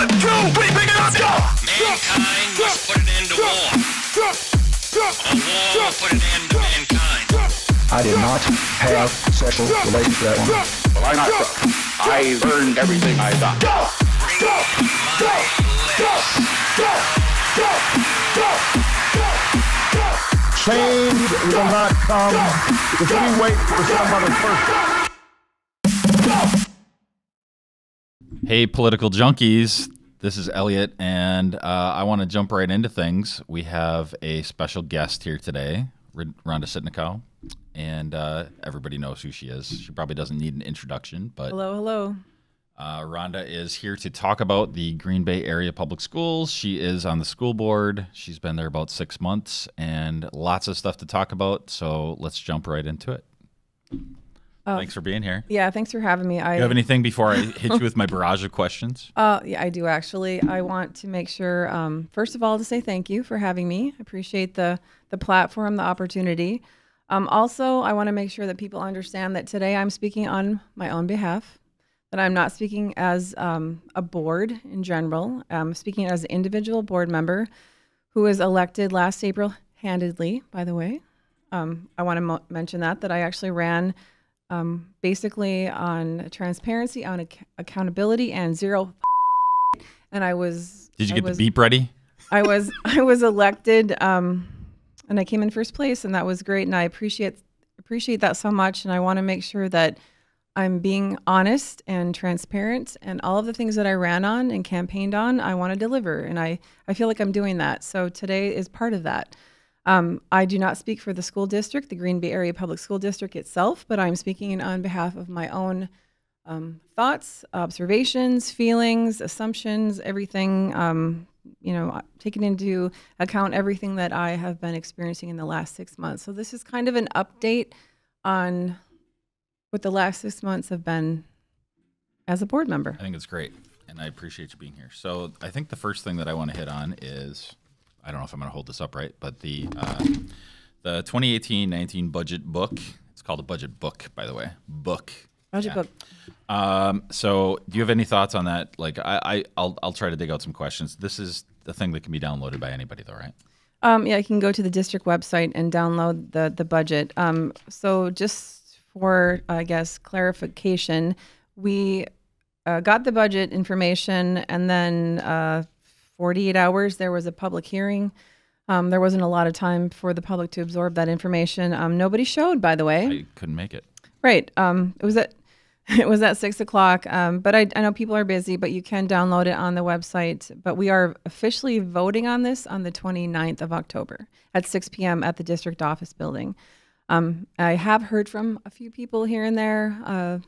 1, 2, 3, pick it up, go! Mankind must put an end to war. A war will put an end to mankind. I did not have sexual relations with that woman. Well, I'm not drunk. I earned everything I got. Go! Go! Go! Go! Go! Go! Go! Go! Change will not come if we wait for some other person. Hey, political junkies. This is Elliot, and I want to jump right into things. We have a special guest here today, Rhonda Sitnikau, and everybody knows who she is. She probably doesn't need an introduction, but hello. Rhonda is here to talk about the Green Bay Area Public Schools. She is on the school board. She's been there about 6 months, and lots of stuff to talk about, so let's jump right into it. Thanks for being here. Yeah, thanks for having me. Do you have anything before I hit you with my barrage of questions? Yeah, I do actually. I want to make sure, first of all, to say thank you for having me. I appreciate the platform, the opportunity. Also, I want to make sure that people understand that today I'm speaking on my own behalf, that I'm not speaking as a board in general. I'm speaking as an individual board member who was elected last April, handedly, by the way. I want to mention that I actually ran basically on transparency, on accountability, and zero. And I was. Did you get the beep ready? I was elected, and I came in first place, and that was great. And I appreciate that so much. And I want to make sure that I'm being honest and transparent, and all of the things that I ran on and campaigned on, I want to deliver, and I feel like I'm doing that. So today is part of that. I do not speak for the school district, the Green Bay Area Public School District itself, but I'm speaking on behalf of my own thoughts, observations, feelings, assumptions, everything, taking into account everything that I have been experiencing in the last 6 months. So this is kind of an update on what the last 6 months have been as a board member. I think it's great, and I appreciate you being here. So I think the first thing that I want to hit on is, I don't know if I'm going to hold this up right, but the 2018-19 budget book. It's called a budget book, by the way. Book. Budget book. So do you have any thoughts on that? Like, I'll try to dig out some questions. This is the thing that can be downloaded by anybody, though, right? Yeah, you can go to the district website and download the budget. So just for, I guess, clarification, we got the budget information, and then 48 hours, there was a public hearing. There wasn't a lot of time for the public to absorb that information. Nobody showed, by the way. I couldn't make it. Right. It was at 6 o'clock. But I know people are busy, but you can download it on the website. But we are officially voting on this on the 29th of October at 6 p.m. at the district office building. I have heard from a few people here and there,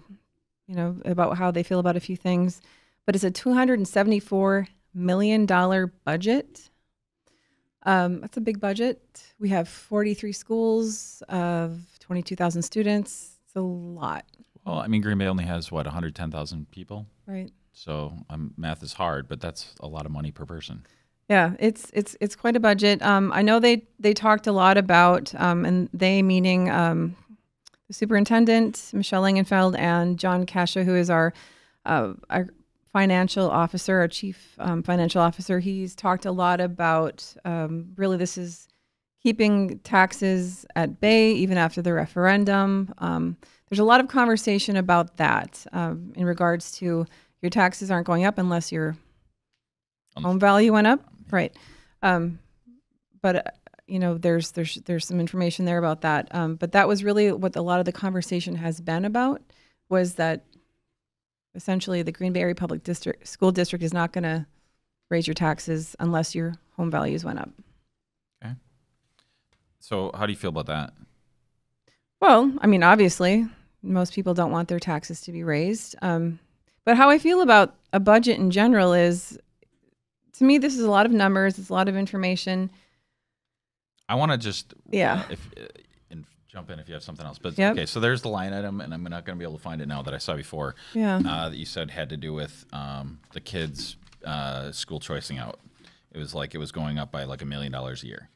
about how they feel about a few things. But it's a $274 million budget. That's a big budget. We have 43 schools of 22,000 students. It's a lot. Well, I mean, Green Bay only has, 110,000 people? Right. So math is hard, but that's a lot of money per person. Yeah, it's quite a budget. I know they talked a lot about, and they meaning the superintendent, Michelle Langenfeld, and John Kasha, who is our financial officer, our chief financial officer. He's talked a lot about really this is keeping taxes at bay even after the referendum. There's a lot of conversation about that in regards to your taxes aren't going up unless your home value went up, right? But there's some information there about that. But that was really what a lot of the conversation has been about, was that essentially the Green Bay Area Public School District is not going to raise your taxes unless your home values went up. Okay. So how do you feel about that? Well, I mean, obviously, most people don't want their taxes to be raised. But how I feel about a budget in general is, to me, this is a lot of numbers. It's a lot of information. I want to just and jump in if you have something else. But yep. Okay, so there's the line item, and I'm not going to be able to find it now, that I saw before. Yeah. That you said had to do with the kids' school choicing out. It was like it was going up by like $1 million a year.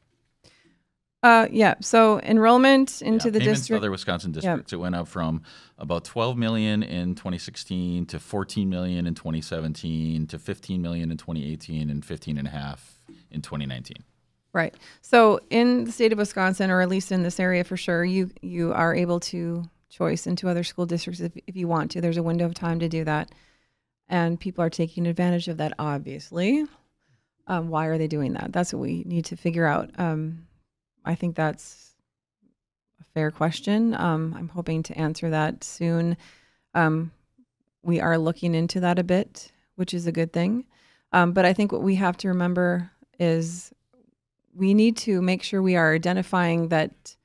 Yeah. So enrollment into the payments to district. other Wisconsin districts, it went up from about 12 million in 2016 to 14 million in 2017 to 15 million in 2018 and 15.5 in 2019. Right. So in the state of Wisconsin, or at least in this area for sure, you are able to choice into other school districts if you want to. There's a window of time to do that. And people are taking advantage of that, obviously. Why are they doing that? That's what we need to figure out. I think that's a fair question. I'm hoping to answer that soon. We are looking into that a bit, which is a good thing. But I think what we have to remember is we need to make sure we are identifying that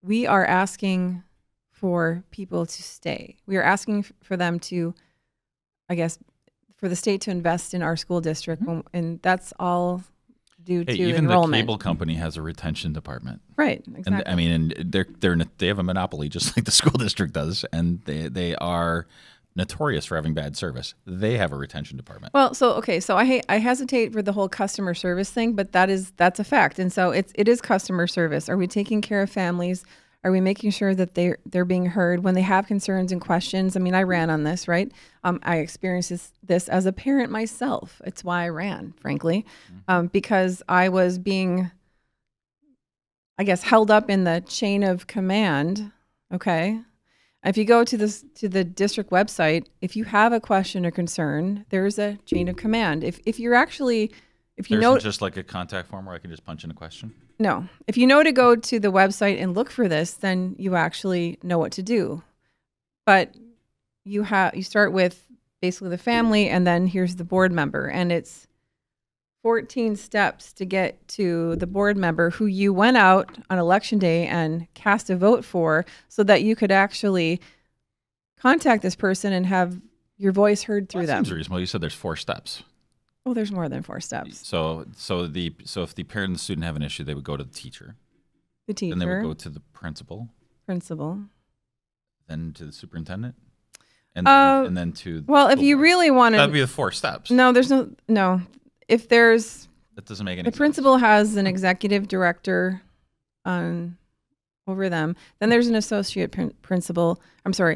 we are asking for people to stay. We are asking for them to, I guess, for the state to invest in our school district, and that's all due to even enrollment. the cable company has a retention department, right? Exactly. And I mean, and they have a monopoly just like the school district does, and they are notorious for having bad service. They have a retention department. Well, so I hesitate for the whole customer service thing, but that's a fact, and so it is customer service. Are we taking care of families? Are we making sure that they're being heard when they have concerns and questions? I mean, I ran on this, right? I experienced this as a parent myself. It's why I ran, frankly, because I was being, I guess, held up in the chain of command. Okay, if you go to the district website, if you have a question or concern, there's a chain of command. If you know, just like a contact form where I can just punch in a question. No. If you know to go to the website and look for this, then you actually know what to do. But you start with basically the family, and then here's the board member, and it's 14 steps to get to the board member who you went out on election day and cast a vote for, so that you could actually contact this person and have your voice heard through them. Seems reasonable. You said there's 4 steps. Well, there's more than 4 steps. So if the parent and the student have an issue, they would go to the teacher. The teacher. Then they would go to the principal. Then to the superintendent. And then to well, if you really want to, that'd be the 4 steps. No, there's no. If there's, that doesn't make any the sense. principal has an executive director over them. Then there's an associate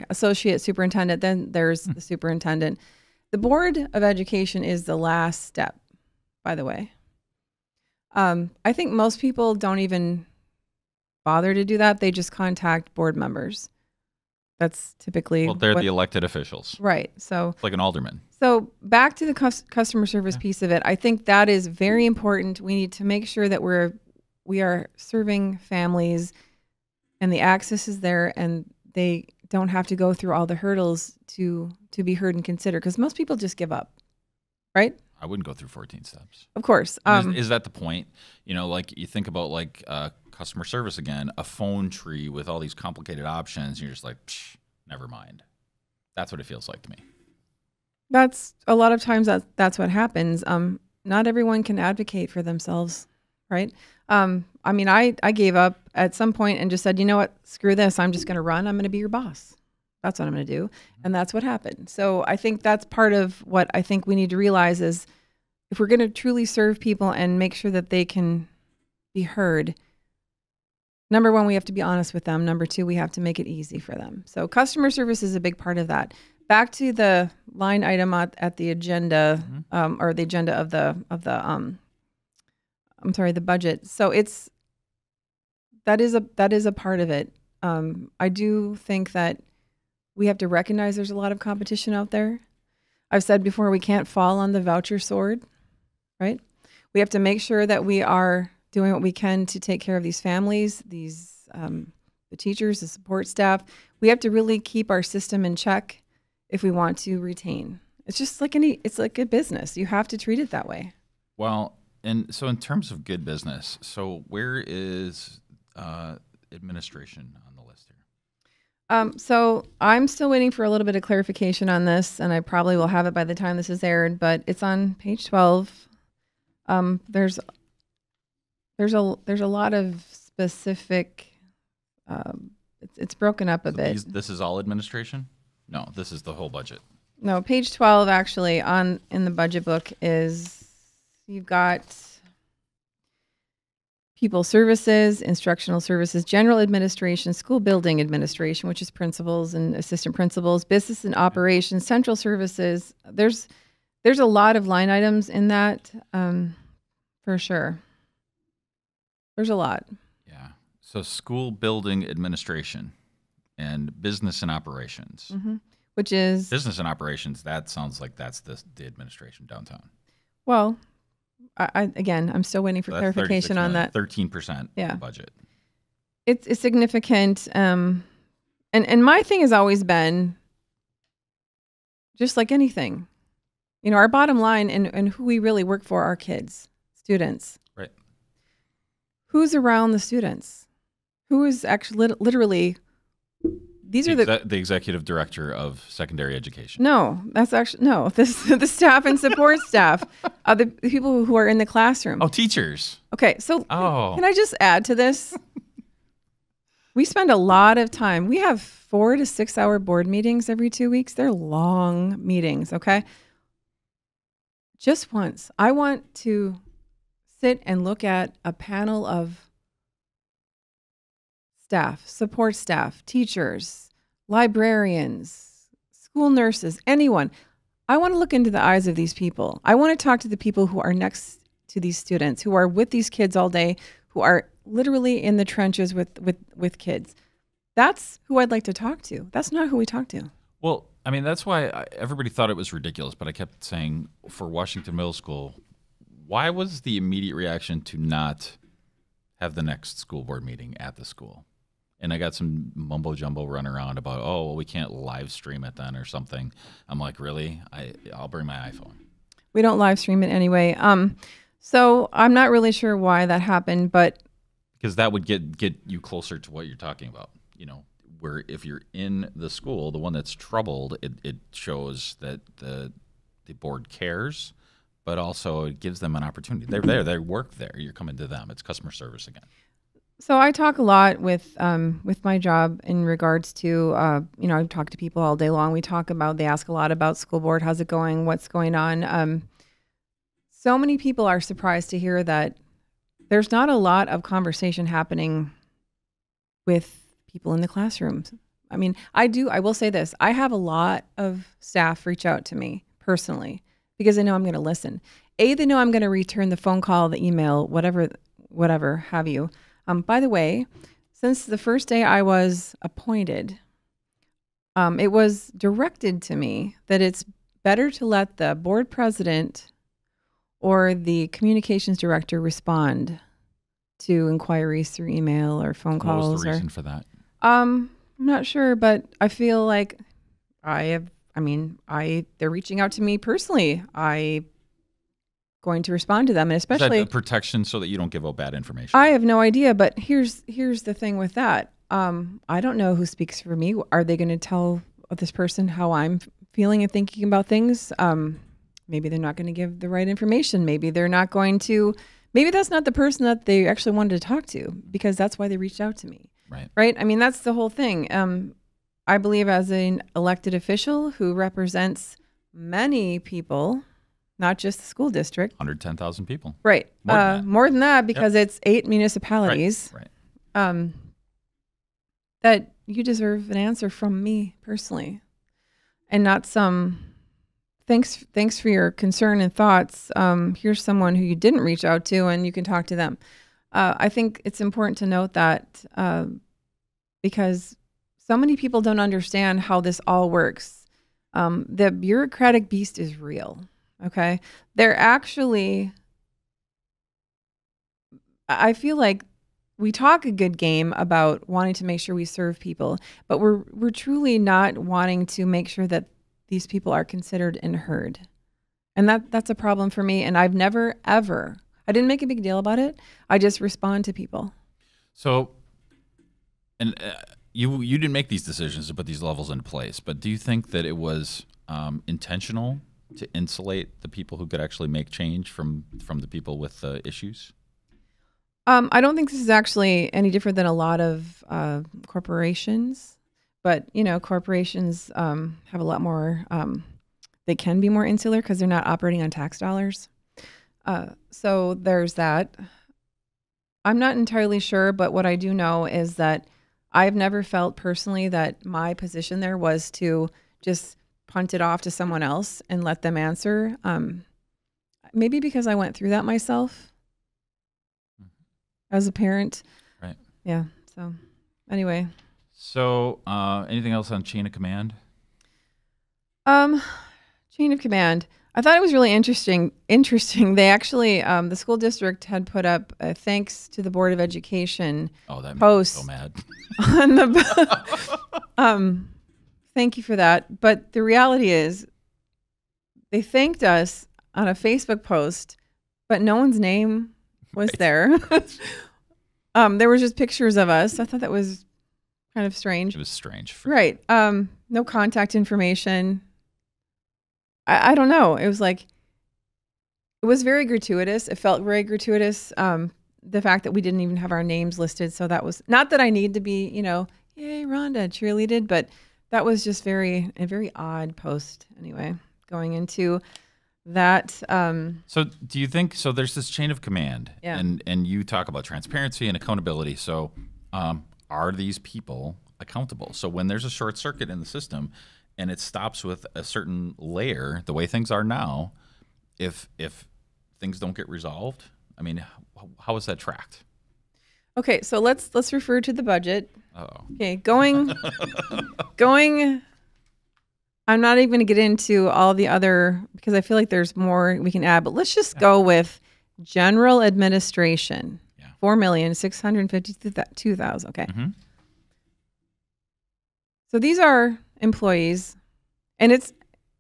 associate superintendent. Then there's the superintendent. The Board of Education is the last step, by the way. I think most people don't even bother to do that. They just contact board members. That's typically they're the elected officials. Right. So it's like an alderman. So back to the customer service piece of it, I think that is very important. We need to make sure that we are serving families and the access is there and they don't have to go through all the hurdles to be heard and considered, because most people just give up, right? I wouldn't go through 14 steps. Of course. Is that the point? You know, like you think about like customer service again, a phone tree with all these complicated options. And you're just like, never mind. That's what it feels like to me. That's a lot of times that's what happens. Not everyone can advocate for themselves, right? I mean, I gave up at some point and just said, you know what, screw this. I'm just going to run. I'm going to be your boss. That's what I'm going to do. And that's what happened. So I think that's part of what I think we need to realize is if we're going to truly serve people and make sure that they can be heard, number one, we have to be honest with them. Number two, we have to make it easy for them. So customer service is a big part of that. Back to the line item at the agenda, or the agenda of the budget. So that is a part of it. I do think that we have to recognize there's a lot of competition out there. I've said before, we can't fall on the voucher sword, right? We have to make sure that we are doing what we can to take care of these families, the teachers, the support staff. We have to really keep our system in check if we want to retain. It's just like it's like a business. You have to treat it that way. Well, and so in terms of good business, so where is administration on the list here? So I'm still waiting for a little bit of clarification on this, and I probably will have it by the time this is aired, but it's on page 12. There's a lot of specific, it's broken up a bit. This is all administration? No, this is the whole budget. No, page 12 actually in the budget book is, you've got people services, instructional services, general administration, school building administration, which is principals and assistant principals, business and operations, central services. There's a lot of line items in that, for sure. There's a lot. Yeah. So school building administration and business and operations. Which is, Business and operations, that sounds like that's the administration downtown. well, I'm still waiting for So that's clarification on that. 13% Yeah. budget. It's significant. And my thing has always been, just like anything, our bottom line and who we really work for are kids, students. Right. Who's around the students? Who is actually literally, these are The executive director of secondary education. no, that's actually, no, the staff and support staff, the people who are in the classroom. Oh, teachers. Okay, so Oh. can I just add to this? We spend a lot of time. We have 4 to 6 hour board meetings every 2 weeks. They're long meetings, okay? Just once, I want to sit and look at a panel of staff, support staff, teachers, librarians, school nurses, anyone. I want to look into the eyes of these people. I want to talk to the people who are next to these students, who are with these kids all day, who are literally in the trenches with kids. That's who I'd like to talk to. That's not who we talk to. Well, I mean, that's why everybody thought it was ridiculous, but I kept saying for Washington Middle School, why was the immediate reaction to not have the next school board meeting at the school? And I got some mumbo jumbo run around about, oh, well, we can't live stream it then or something. I'm like, really? I'll bring my iPhone. We don't live stream it anyway. So I'm not really sure why that happened, but Because that would get you closer to what you're talking about. Where if you're in the school, the one that's troubled, it shows that the board cares, but also it gives them an opportunity. They're there, they work there. You're coming to them. It's customer service again. so I talk a lot with my job in regards to, I talk to people all day long. They ask a lot about school board. How's it going? What's going on? So many people are surprised to hear that there's not a lot of conversation happening with people in the classrooms. I mean, I will say this. I have a lot of staff reach out to me personally because they know I'm going to listen. They know I'm going to return the phone call, the email, whatever have you. By the way, since the first day I was appointed, it was directed to me that it's better to let the board president or the communications director respond to inquiries through email or phone calls. What was the reason for that? I'm not sure, but I feel like they're reaching out to me personally. I'm going to respond to them, and especially Is that protection so that you don't give out bad information? I have no idea, but here's the thing with that. I don't know who speaks for me. Are they going to tell this person how I'm feeling and thinking about things? Maybe they're not going to give the right information. Maybe they're not going to. Maybe that's not the person that they actually wanted to talk to, because that's why they reached out to me. Right? I mean, that's the whole thing. I believe as an elected official who represents many people, not just the school district. 110,000 people. Right. More than that. Because it's 8 municipalities. Right. That you deserve an answer from me personally, and not some thanks for your concern and thoughts. Here's someone who you didn't reach out to, and you can talk to them. I think it's important to note that because so many people don't understand how this all works. The bureaucratic beast is real, okay? They're actually, I feel like we talk a good game about wanting to make sure we serve people, but we're truly not wanting to make sure that these people are considered and heard. And that's a problem for me, and I've never, ever, I didn't make a big deal about it. I just respond to people. So, and you didn't make these decisions to put these levels in place, but do you think that it was intentional to insulate the people who could actually make change from the people with issues? I don't think this is actually any different than a lot of corporations, but corporations have a lot more. They can be more insular because they're not operating on tax dollars. So there's that. I'm not entirely sure, but what I do know is that I've never felt personally that my position there was to just punt it off to someone else and let them answer. Maybe because I went through that myself as a parent. Right. Yeah. So anyway. So anything else on chain of command? Chain of command. I thought it was really interesting. They actually, the school district had put up a thanks to the Board of Education That post makes me so mad. on the. Thank you for that. But the reality is, they thanked us on a Facebook post, but no one's name was there. There was just pictures of us. I thought that was kind of strange. It was strange. Right. No contact information. I don't know. It was like, it was very gratuitous. It felt very gratuitous. The fact that we didn't even have our names listed. So that was not that I need to be, yay, Rhonda cheerleaded, but that was just a very odd post anyway, going into that. So do you think, so there's this chain of command and you talk about transparency and accountability. So are these people accountable? So when there's a short circuit in the system and it stops with a certain layer, the way things are now, if things don't get resolved, I mean, how is that tracked? Okay, so let's refer to the budget. Uh-oh. Okay, going. I'm not even going to get into all the other, because I feel like there's more we can add, but let's just go with general administration. Yeah. $4,652,000. Okay. Mm-hmm. So these are employees, and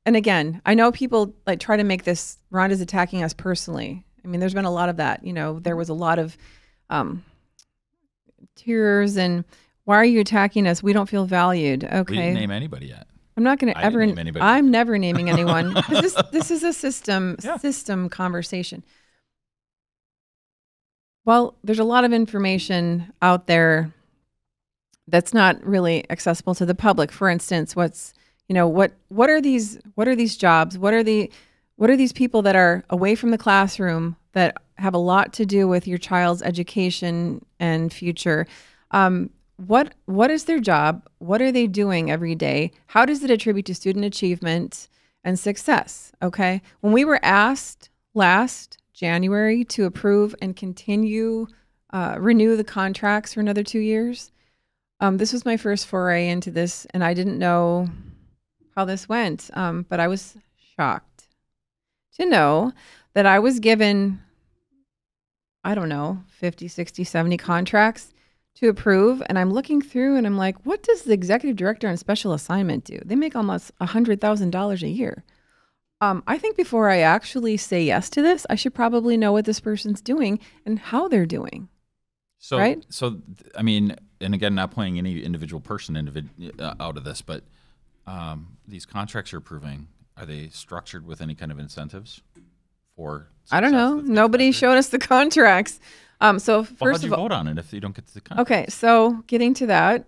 again, I know people like try to make this Rhonda's attacking us personally. I mean, there's been a lot of that. There was a lot of tears and why are you attacking us? We don't feel valued. Okay. We didn't name anybody yet. I'm not going to ever name anybody. I'm never naming anyone. This is a system conversation. Well, there's a lot of information out there that's not really accessible to the public. For instance, what are these jobs? What are these people that are away from the classroom that have a lot to do with your child's education and future? What is their job? What are they doing every day? How does it attribute to student achievement and success? Okay. When we were asked last January to approve and renew the contracts for another 2 years, this was my first foray into this, and I didn't know how this went, but I was shocked to know that I was given, I don't know, 50, 60, 70 contracts to approve. And I'm looking through and I'm like, what does the executive director on special assignment do? They make almost $100,000 a year. I think before I actually say yes to this, I should probably know what this person's doing and how they're doing. So, right? I mean, and again, not playing any individual person out of this, but these contracts you're approving, are they structured with any kind of incentives for success? I don't know. Nobody showed us the contracts. So first how'd you vote on it if you don't get to the contract? Okay, so getting to that.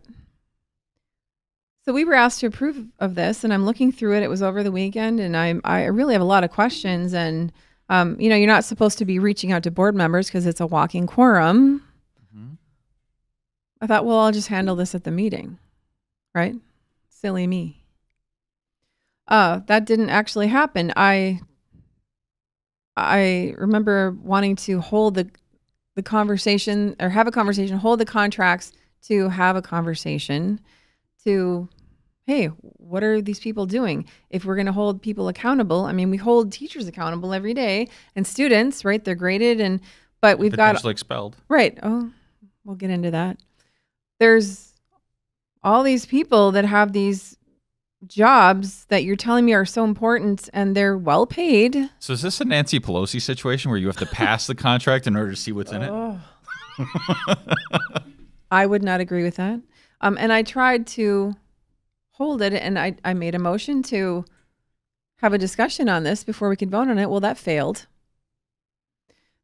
So we were asked to approve of this, and I'm looking through it. It was over the weekend, and I really have a lot of questions. And you're not supposed to be reaching out to board members because it's a walking quorum. Mm-hmm. I thought, well, I'll just handle this at the meeting, right? Silly me. That didn't actually happen. I remember wanting to hold the conversation or have a conversation, hold the contracts to have a conversation to, hey, what are these people doing? If we're going to hold people accountable, I mean, we hold teachers accountable every day and students, right? They're graded but we've got potentially expelled. Right. Oh, we'll get into that. There's all these people that have these jobs that you're telling me are so important and they're well paid. So is this a Nancy Pelosi situation where you have to pass the contract in order to see what's in it? I would not agree with that. And I tried to hold it, and I made a motion to have a discussion on this before we could vote on it. Well, that failed.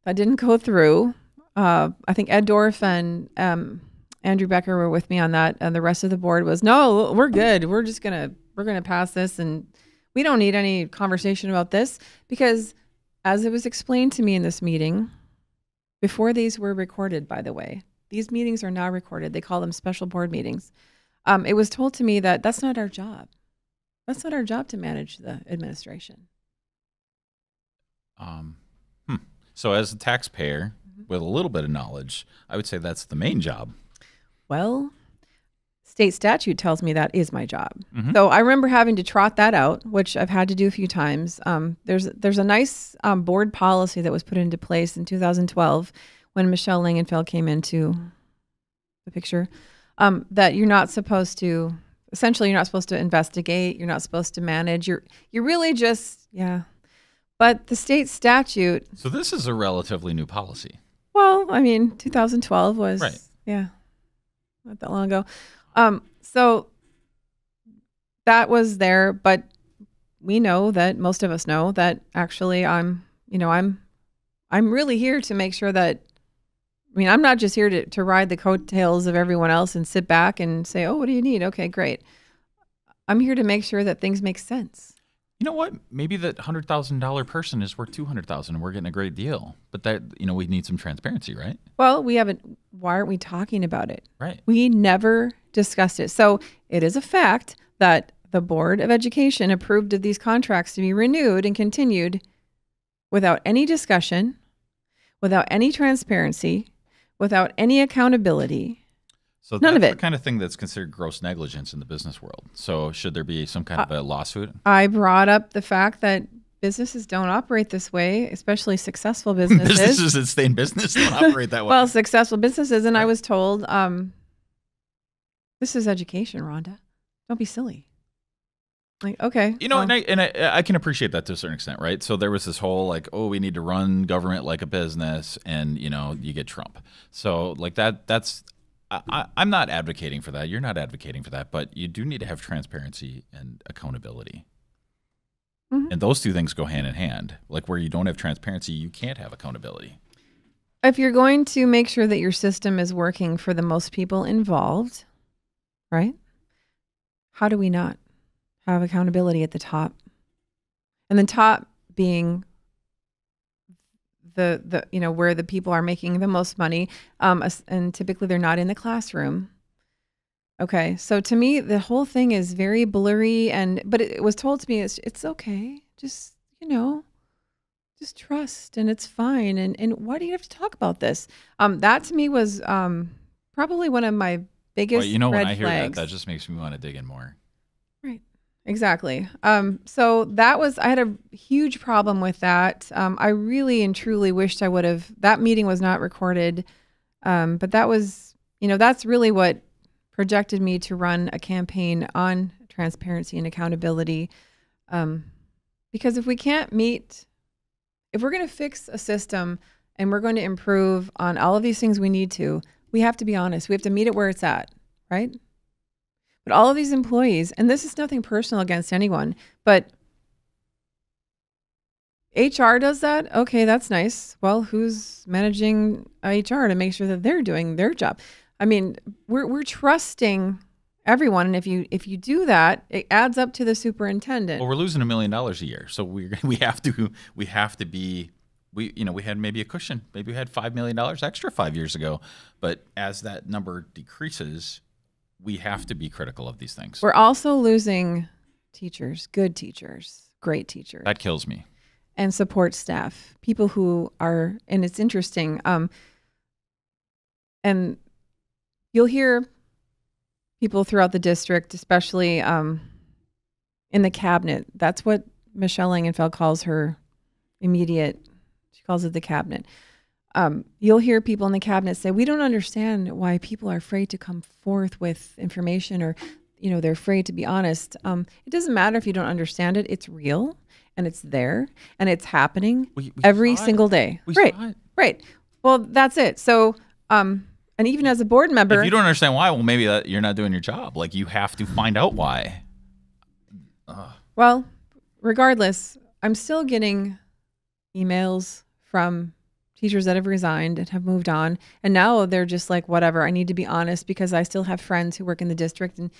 That didn't go through. I think Ed Dorff and Andrew Becker were with me on that, and the rest of the board was, no, we're good. We're gonna pass this, and we don't need any conversation about this because, as it was explained to me in this meeting, before these were recorded, by the way. These meetings are now recorded. They call them special board meetings. It was told to me that that's not our job. That's not our job to manage the administration. So as a taxpayer with a little bit of knowledge, I would say that's the main job. Well, state statute tells me that is my job. So I remember having to trot that out, which I've had to do a few times. There's a nice board policy that was put into place in 2012 when Michelle Langenfeld came into the picture, that you're not supposed to, essentially you're not supposed to investigate, you're not supposed to manage, you're really just, But the state statute. So this is a relatively new policy. Well, I mean, 2012 was, right. Not that long ago. So that was there, but we know that most of us know that actually I'm really here to make sure that, I'm not just here to ride the coattails of everyone else and sit back and say, oh, what do you need? Okay, great. I'm here to make sure that things make sense. You know what? Maybe that $100,000 person is worth $200,000 and we're getting a great deal. But that, we need some transparency, right? Well, we haven't. Why aren't we talking about it? Right. We never discussed it. So it is a fact that the Board of Education approved of these contracts to be renewed and continued without any discussion, without any transparency, without any accountability. So None of that's it. the kind of thing that's considered gross negligence in the business world. So should there be some kind of a lawsuit? I brought up the fact that businesses don't operate this way, especially successful businesses. Businesses that stay in business don't operate that way. Well, successful businesses. And I was told, this is education, Rhonda. Don't be silly. Like, okay. And I can appreciate that to a certain extent, right? So there was this whole we need to run government like a business and, you get Trump. So that's... I'm not advocating for that. You're not advocating for that, but you do need to have transparency and accountability. And those two things go hand in hand. Where you don't have transparency, you can't have accountability. If you're going to make sure that your system is working for the most people involved, right? How do we not have accountability at the top? And the top being the where the people are making the most money, and typically they're not in the classroom. Okay, so to me the whole thing is very blurry, but it was told to me it's okay, just just trust and it's fine, and why do you have to talk about this? That to me was probably one of my biggest red when I hear flags. that just makes me want to dig in more. Right. Exactly. So I had a huge problem with that. I really and truly wished that meeting was not recorded. But that was, that's really what projected me to run a campaign on transparency and accountability. Because if we're going to fix a system and we're going to improve on all of these things we have to be honest. We have to meet it where it's at, right? But all of these employees, and this is nothing personal against anyone, but HR does that. Okay, that's nice. Well, who's managing HR to make sure that they're doing their job? We're trusting everyone, and if you do that, it adds up to the superintendent. Well, we're losing $1 million a year, so we have to be. We had maybe a cushion. Maybe we had $5 million extra 5 years ago, but as that number decreases, we have to be critical of these things. We're also losing teachers, good teachers, great teachers. That kills me. And support staff, people who are, and it's interesting, and you'll hear people throughout the district, especially in the cabinet. That's what Michelle Langenfeld calls her immediate, she calls it the cabinet. You'll hear people in the cabinet say, we don't understand why people are afraid to come forth with information, or, they're afraid to be honest. It doesn't matter if you don't understand it. It's real and it's there and it's happening every single day. Right. Well, that's it. So, and even as a board member, if you don't understand why, well, maybe you're not doing your job. You have to find out why. Well, regardless, I'm still getting emails from teachers that have resigned and have moved on. And now they're just like, whatever, I need to be honest because I still have friends who work in the district. And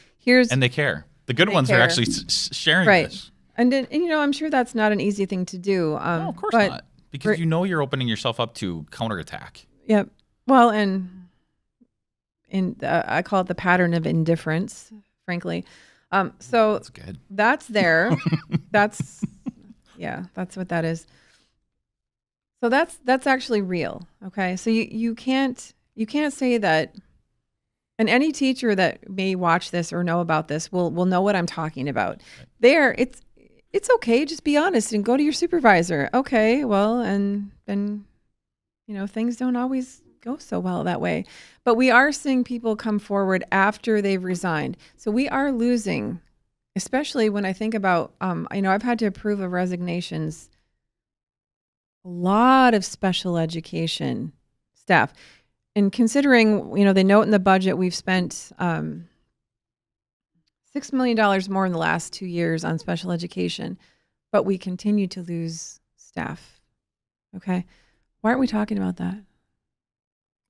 they care. The good ones are actually sharing this. And I'm sure that's not an easy thing to do. No, of course not. Because you're opening yourself up to counterattack. Yep. Well, and I call it the pattern of indifference, frankly. So That's good. that's there. That's what that is. So that's actually real. Okay. So you can't say that, and any teacher that may watch this or know about this will know what I'm talking about. It's okay, just be honest and go to your supervisor. Okay, well, and then things don't always go so well that way. But we are seeing people come forward after they've resigned. So we are losing, especially when I think about, I've had to approve of resignations, a lot of special education staff. And considering, they note in the budget we've spent $6 million more in the last 2 years on special education, but we continue to lose staff. Okay. Why aren't we talking about that?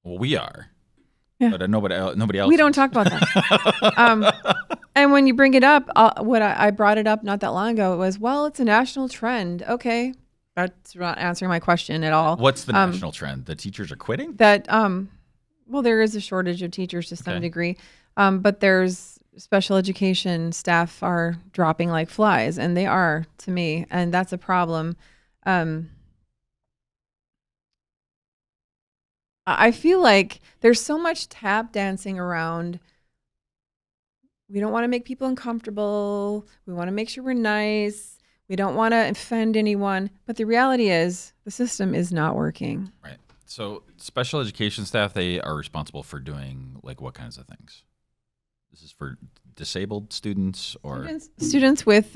Well, we are. Yeah. But nobody else. We don't talk about that. And when you bring it up, what I brought it up not that long ago, it was, well, it's a national trend. Okay. That's not answering my question at all. What's the national trend? The teachers are quitting? That, well, there is a shortage of teachers to some degree, but there's special education staff are dropping like flies, and they are to me, and that's a problem. I feel like there's so much tap dancing around. We don't want to make people uncomfortable. We want to make sure we're nice. We don't want to offend anyone. But the reality is the system is not working. Right. So special education staff, they are responsible for doing like what kinds of things? This is for disabled students or students with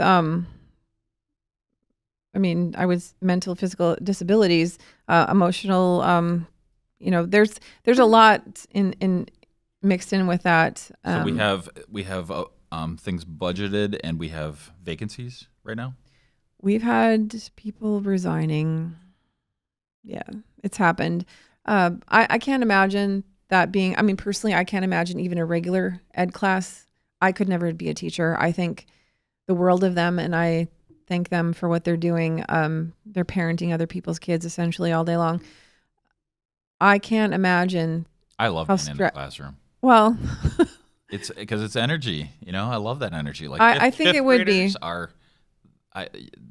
mental, physical disabilities, emotional, there's a lot in mixed in with that. So we have things budgeted and we have vacancies right now. We've had people resigning. Yeah, it's happened. I can't imagine that being, personally, I can't imagine even a regular ed class. I could never be a teacher. I think the world of them, and I thank them for what they're doing. They're parenting other people's kids essentially all day long. I can't imagine. I love being in the classroom. Well, it's because it's energy. I love that energy. Like I think it would be.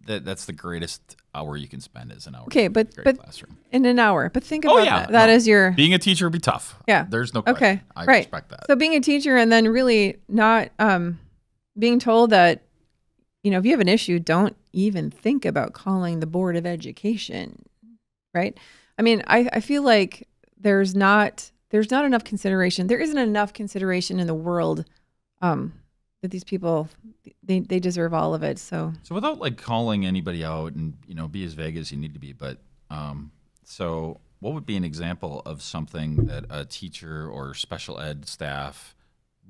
That's the greatest hour you can spend is an hour. Okay, but classroom. In an hour. But think about that. That is your being a teacher would be tough. Yeah, there's no question. Okay, I right. respect that. So being a teacher and then really not being told that if you have an issue, don't even think about calling the Board of Education, right? I feel like there's not enough consideration. There isn't enough consideration in the world that these people they deserve all of it. So without like calling anybody out and be as vague as you need to be, but so what would be an example of something that a teacher or special ed staff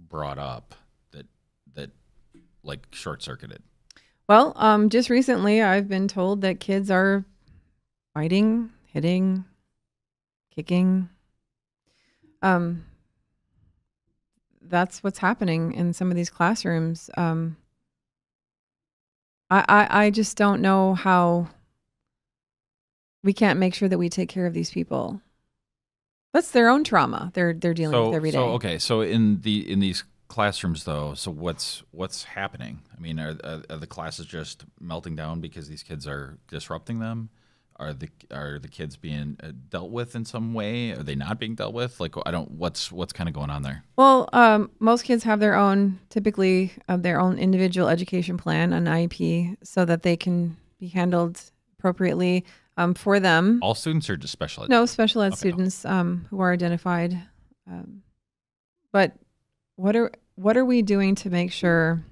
brought up that like short circuited? Well, just recently I've been told that kids are fighting, hitting, kicking. That's what's happening in some of these classrooms. I just don't know how we can't make sure that we take care of these people. That's their own trauma they're dealing with every day. So in these classrooms though, so what's happening? Are the classes just melting down because these kids are disrupting them? Are the kids being dealt with in some way? Are they not being dealt with? Like what's kind of going on there? Well, most kids have their own individual education plan, an IEP, so that they can be handled appropriately for them. All students are just special ed? No, special ed students who are identified. But what are we doing to make sure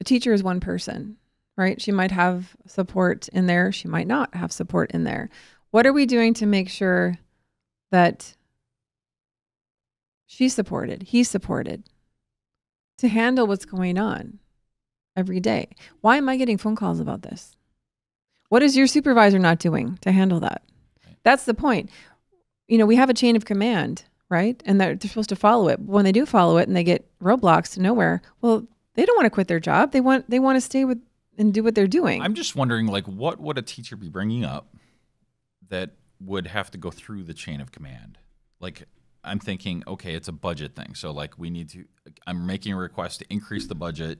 a teacher is one person, right? She might have support in there. She might not have support in there. What are we doing to make sure that she's supported, he's supported, to handle what's going on every day? Why am I getting phone calls about this? What is your supervisor not doing to handle that? That's the point. We have a chain of command, right? And they're supposed to follow it. When they do follow it and they get roadblocks to nowhere, well, they don't want to quit their job. They want to stay and do what they're doing. I'm just wondering, like, what would a teacher be bringing up that would have to go through the chain of command? Like, I'm thinking, okay, it's a budget thing. So, like, I'm making a request to increase the budget.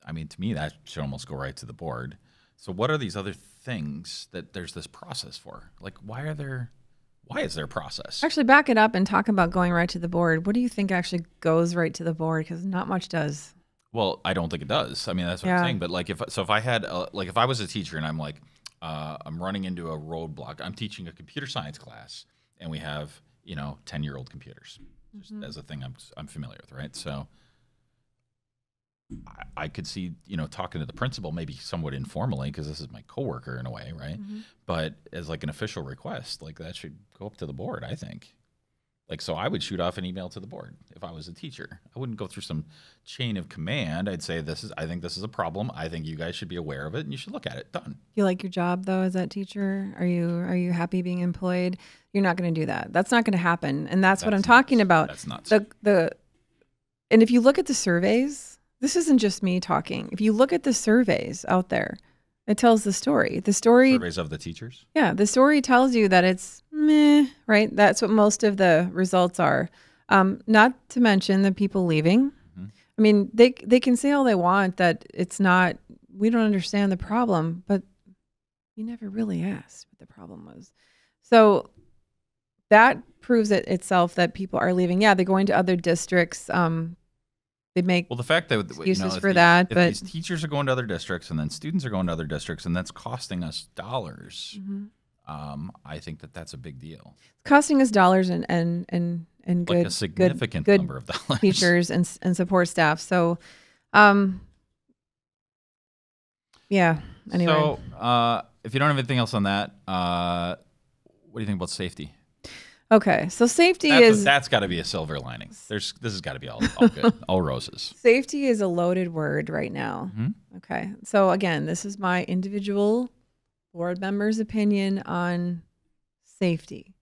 I mean, to me, that should almost go right to the board. So what are these other things that there's this process for? Like, why is there a process? Actually, back it up and talk about going right to the board. What do you think actually goes right to the board? Because not much does. Well, I don't think it does. I mean, that's what I'm saying. But like, if I was a teacher and I'm like, I'm running into a roadblock. I'm teaching a computer science class, and we have 10-year-old computers, just as a thing I'm familiar with, right? So I could see talking to the principal, maybe somewhat informally, because this is my coworker in a way, right? But as like an official request, like that should go up to the board, I think. Like, so I would shoot off an email to the board if I was a teacher. I wouldn't go through some chain of command. I'd say I think this is a problem. I think you guys should be aware of it and you should look at it. Done. You like your job though as that teacher? Are you happy being employed? You're not going to do that. That's not going to happen. And that's what I'm talking about. That's nuts. And if you look at the surveys, this isn't just me talking. If you look at the surveys out there, it tells the story. The story surveys of the teachers? Yeah, the story tells you that it's meh, right? That's what most of the results are. Not to mention the people leaving. I mean, they can say all they want that it's not, we don't understand the problem, but you never really asked what the problem was. So that proves it itself that people are leaving. Yeah, they're going to other districts. They make the fact that excuses for that, that, but these teachers are going to other districts and then students are going to other districts and that's costing us dollars. I think that's a big deal. It's costing us dollars and like good, a significant good number of dollars. Teachers and support staff. So, yeah. Anyway, so if you don't have anything else on that, what do you think about safety? Okay, so safety that's got to be a silver lining. This has got to be all good, all roses. Safety is a loaded word right now. Okay, so again, this is my individual board member's opinion on safety.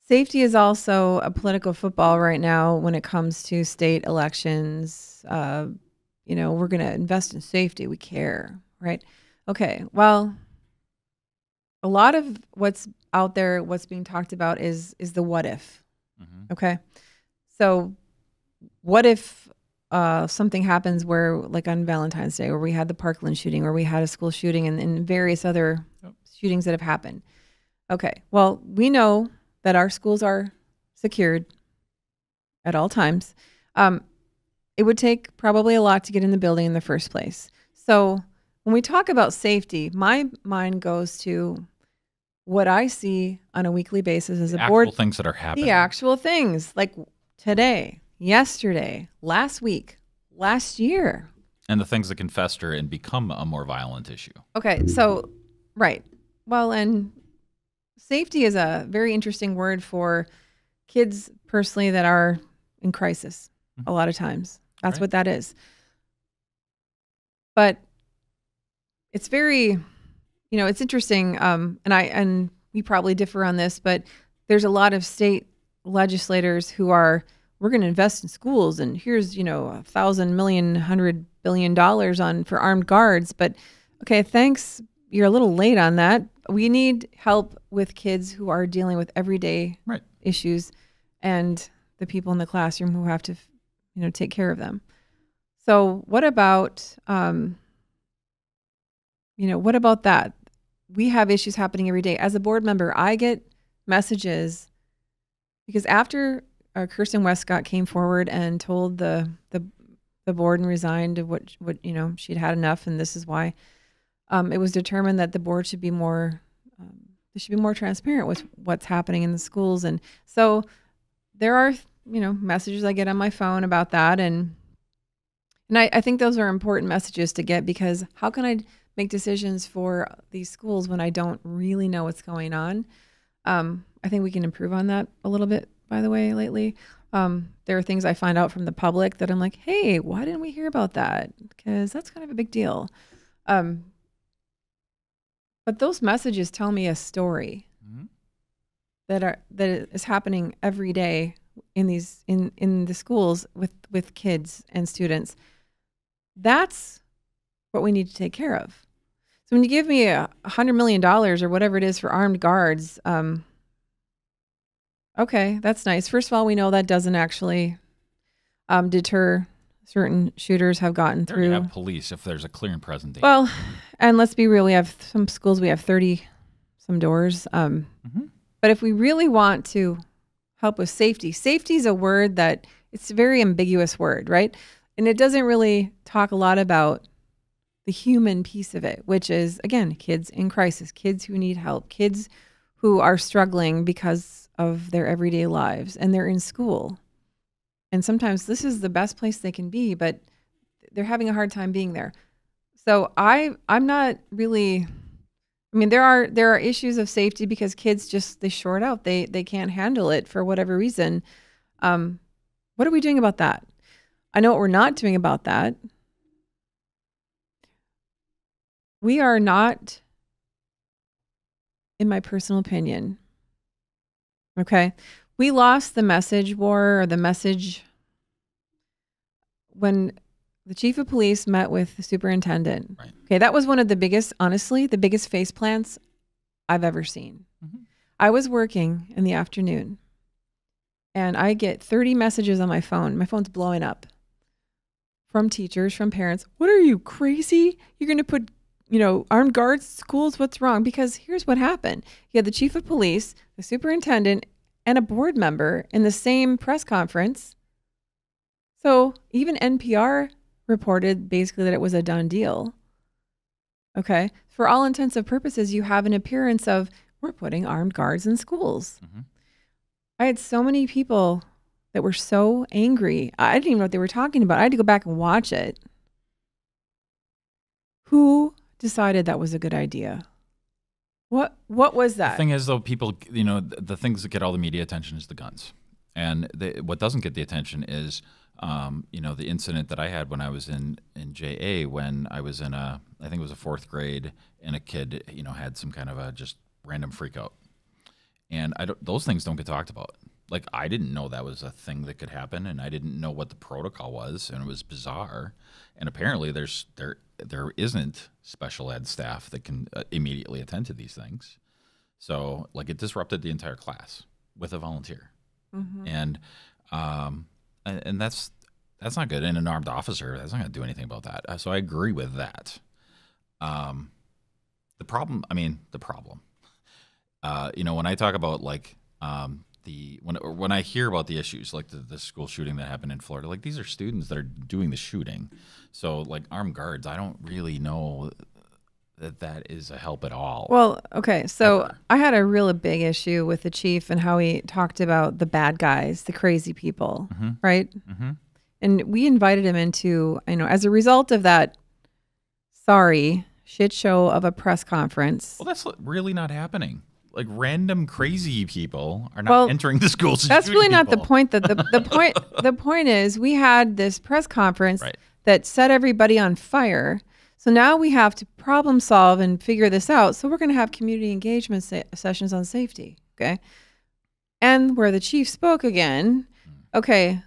Safety is also a political football right now when it comes to state elections. We're going to invest in safety. We care, right? Okay, well, a lot of what's out there, what's being talked about is the what if. Okay. So what if something happens where, like on Valentine's Day, where we had the Parkland shooting, or we had a school shooting and various other shootings that have happened. Okay. Well, we know that our schools are secured at all times. It would take probably a lot to get in the building in the first place. So when we talk about safety, my mind goes to what I see on a weekly basis as a board. Actual things that are happening. The actual things, like today, yesterday, last week, last year. And the things that can fester and become a more violent issue. Okay, so, right. Well, and safety is a very interesting word for kids personally that are in crisis a lot of times. That's what that is. But it's very... it's interesting, and we probably differ on this, but there's a lot of state legislators who are, we're going to invest in schools, and here's $1,000 million, $100 billion for armed guards. But okay, thanks. You're a little late on that. We need help with kids who are dealing with everyday issues, and the people in the classroom who have to, take care of them. So what about, what about that? We have issues happening every day. As a board member, I get messages because after Kirsten Westcott came forward and told the board and resigned of what she'd had enough, and this is why it was determined that the board should be more transparent with what's happening in the schools. And so there are messages I get on my phone about that, and I think those are important messages to get, because how can I make decisions for these schools when I don't really know what's going on? I think we can improve on that a little bit, by the way, lately. There are things I find out from the public that I'm like, hey, why didn't we hear about that? Because that's kind of a big deal. But those messages tell me a story that is happening every day in the schools with kids and students. That's what we need to take care of. So when you give me $100 million or whatever it is for armed guards, okay, that's nice. First of all, we know that doesn't actually deter certain shooters have gotten There you through. have police if there's a clear and present danger. Well, and let's be real, we have some schools, we have 30 some doors. But if we really want to help with safety is a word that it's a very ambiguous word, right? And it doesn't really talk a lot about the human piece of it, which is, again, kids in crisis, kids who need help, kids who are struggling because of their everyday lives, and they're in school. And sometimes this is the best place they can be, but they're having a hard time being there. So I'm not really, I mean, there are issues of safety because kids just, they short out. They can't handle it for whatever reason. What are we doing about that? I know what we're not doing about that. We are not, in my personal opinion, okay, we lost the message war or the message when the chief of police met with the superintendent. Right. Okay, that was one of the biggest, honestly, the biggest face plants I've ever seen. I was working in the afternoon and I get 30 messages on my phone. My phone's blowing up from teachers, from parents. What are you, crazy? You're going to put, armed guards, schools, what's wrong? Because here's what happened. You had the chief of police, the superintendent, and a board member in the same press conference. So even NPR reported basically that it was a done deal. Okay. For all intents and purposes, you have an appearance of we're putting armed guards in schools. I had so many people that were so angry. I didn't even know what they were talking about. I had to go back and watch it. Who decided that was a good idea? What was that? The thing is, though, people, the things that get all the media attention is the guns. And what doesn't get the attention is, the incident that I had when I was in JA, when I was in I think it was a 4th grade, and a kid, had some kind of a just random freak out. And those things don't get talked about. Like, I didn't know that was a thing that could happen, and I didn't know what the protocol was, and it was bizarre. And apparently there isn't special ed staff that can immediately attend to these things. So, like, it disrupted the entire class with a volunteer. And that's not good. And an armed officer, that's not going to do anything about that. So I agree with that. The problem, when I talk about when I hear about the issues, like the school shooting that happened in Florida, like, these are students that are doing the shooting. So, like, armed guards, I don't really know that is a help at all. Well, okay. So I had a really big issue with the chief and how he talked about the bad guys, the crazy people, right? And we invited him into, as a result of that shit show of a press conference. Well, that's really not happening. Like, random crazy people are not entering the schools. That's really not the point. The point is, we had this press conference that set everybody on fire. So now we have to problem solve and figure this out. So we're going to have community engagement sessions on safety. Okay. And where the chief spoke again. Okay.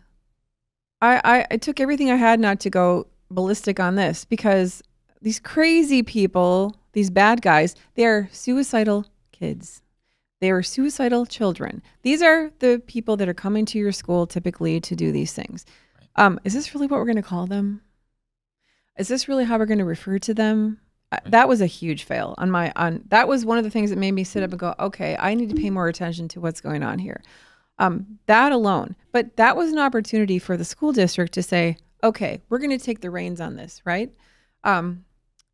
I took everything I had not to go ballistic on this, because these crazy people, these bad guys, they are suicidal kids. They are suicidal children. These are the people that are coming to your school typically to do these things. Is this really what we're going to call them? Is this really how we're going to refer to them? That was a huge fail that was one of the things that made me sit up and go, okay, I need to pay more attention to what's going on here. That alone. But that was an opportunity for the school district to say, okay, we're going to take the reins on this, right?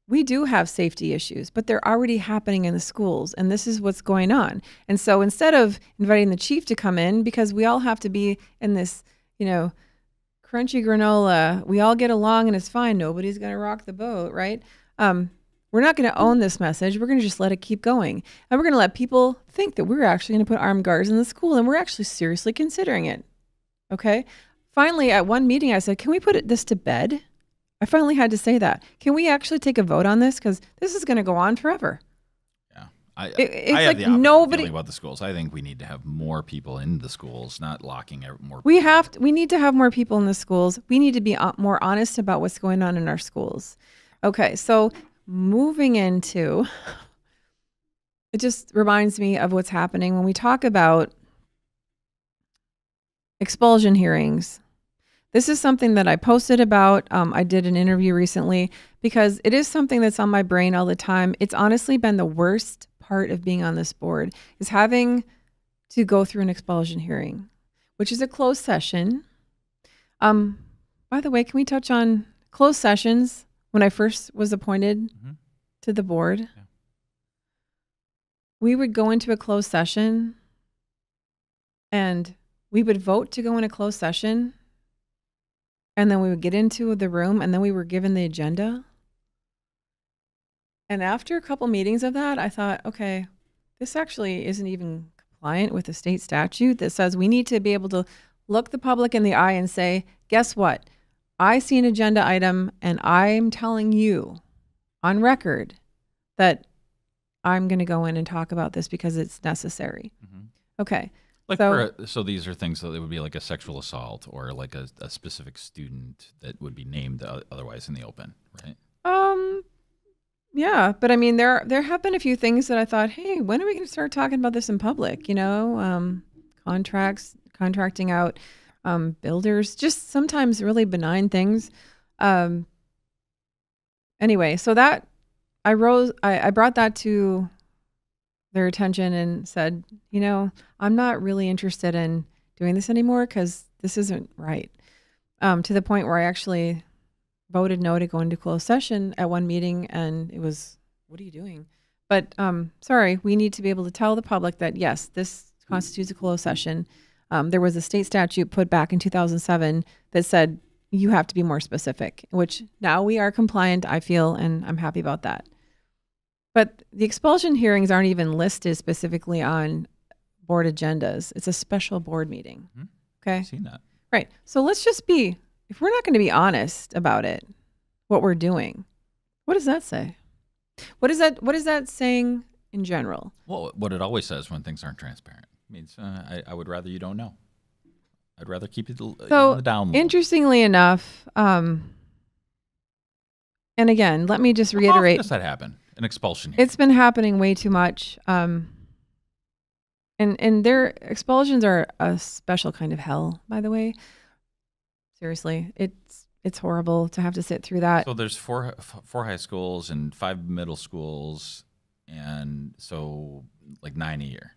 We do have safety issues, but they're already happening in the schools, and this is what's going on. And so instead of inviting the chief to come in, because we all have to be in this, crunchy granola, we all get along and it's fine, nobody's going to rock the boat, right? We're not going to own this message. We're going to just let it keep going. And we're going to let people think that we're actually going to put armed guards in the school, and we're actually seriously considering it. Okay? Finally, at one meeting, I said, can we put this to bed? I finally had to say that. Can we actually take a vote on this? Because this is going to go on forever. Yeah. I it's have like the opposite feeling nobody about the schools. I think we need to have more people in the schools, not locking more people. We need to have more people in the schools. We need to be more honest about what's going on in our schools. Okay, so moving into, it just reminds me of what's happening when we talk about expulsion hearings. This is something that I posted about. I did an interview recently because it is something that's on my brain all the time. It's honestly been the worst part of being on this board is having to go through an expulsion hearing, which is a closed session. By the way, can we touch on closed sessions? When I first was appointed to the board, we would go into a closed session and we would vote to go in a closed session. And then we would get into the room and then we were given the agenda. And after a couple meetings of that, I thought, okay, this actually isn't even compliant with the state statute that says we need to be able to look the public in the eye and say, guess what? I see an agenda item and I'm telling you on record that I'm going to go in and talk about this because it's necessary. Okay. Like so, so these are things that would be like a sexual assault or like a specific student that would be named otherwise in the open, right? Yeah, but I mean, there have been a few things that I thought, hey, when are we going to start talking about this in public? You know, contracting out builders, just sometimes really benign things. Anyway, so that I brought that to their attention and said, you know, I'm not really interested in doing this anymore because this isn't right. To the point where I actually voted no to go into closed session at one meeting, and it was, what are you doing? But sorry, we need to be able to tell the public that, yes, this constitutes a closed session. There was a state statute put back in 2007 that said you have to be more specific, which now we are compliant, I feel, and I'm happy about that. But the expulsion hearings aren't even listed specifically on board agendas. It's a special board meeting. Okay. I've seen that. Right. So let's just be, if we're not going to be honest about it, what we're doing, what does that say? What is that saying in general? Well, what it always says when things aren't transparent means I would rather you don't know. I'd rather keep it on the down low. Interestingly enough, and again, let me just reiterate. How often does that happen? An expulsion hearing? It's been happening way too much. And their expulsions are a special kind of hell, by the way. Seriously, it's horrible to have to sit through that. So there's four high schools and 5 middle schools, and so like 9 a year,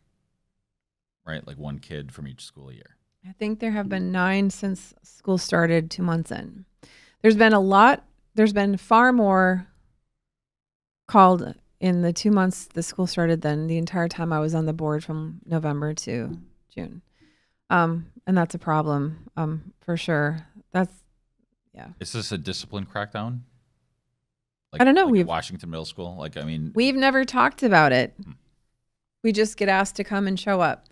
right? Like 1 kid from each school a year. I think there have been 9 since school started 2 months in. There's been a lot. There's been far more called in the 2 months the school started than the entire time I was on the board from November to June. And that's a problem, for sure. Yeah. Is this a discipline crackdown? Like, I don't know. Like Washington Middle School? Like, I mean, we've never talked about it. We just get asked to come and show up.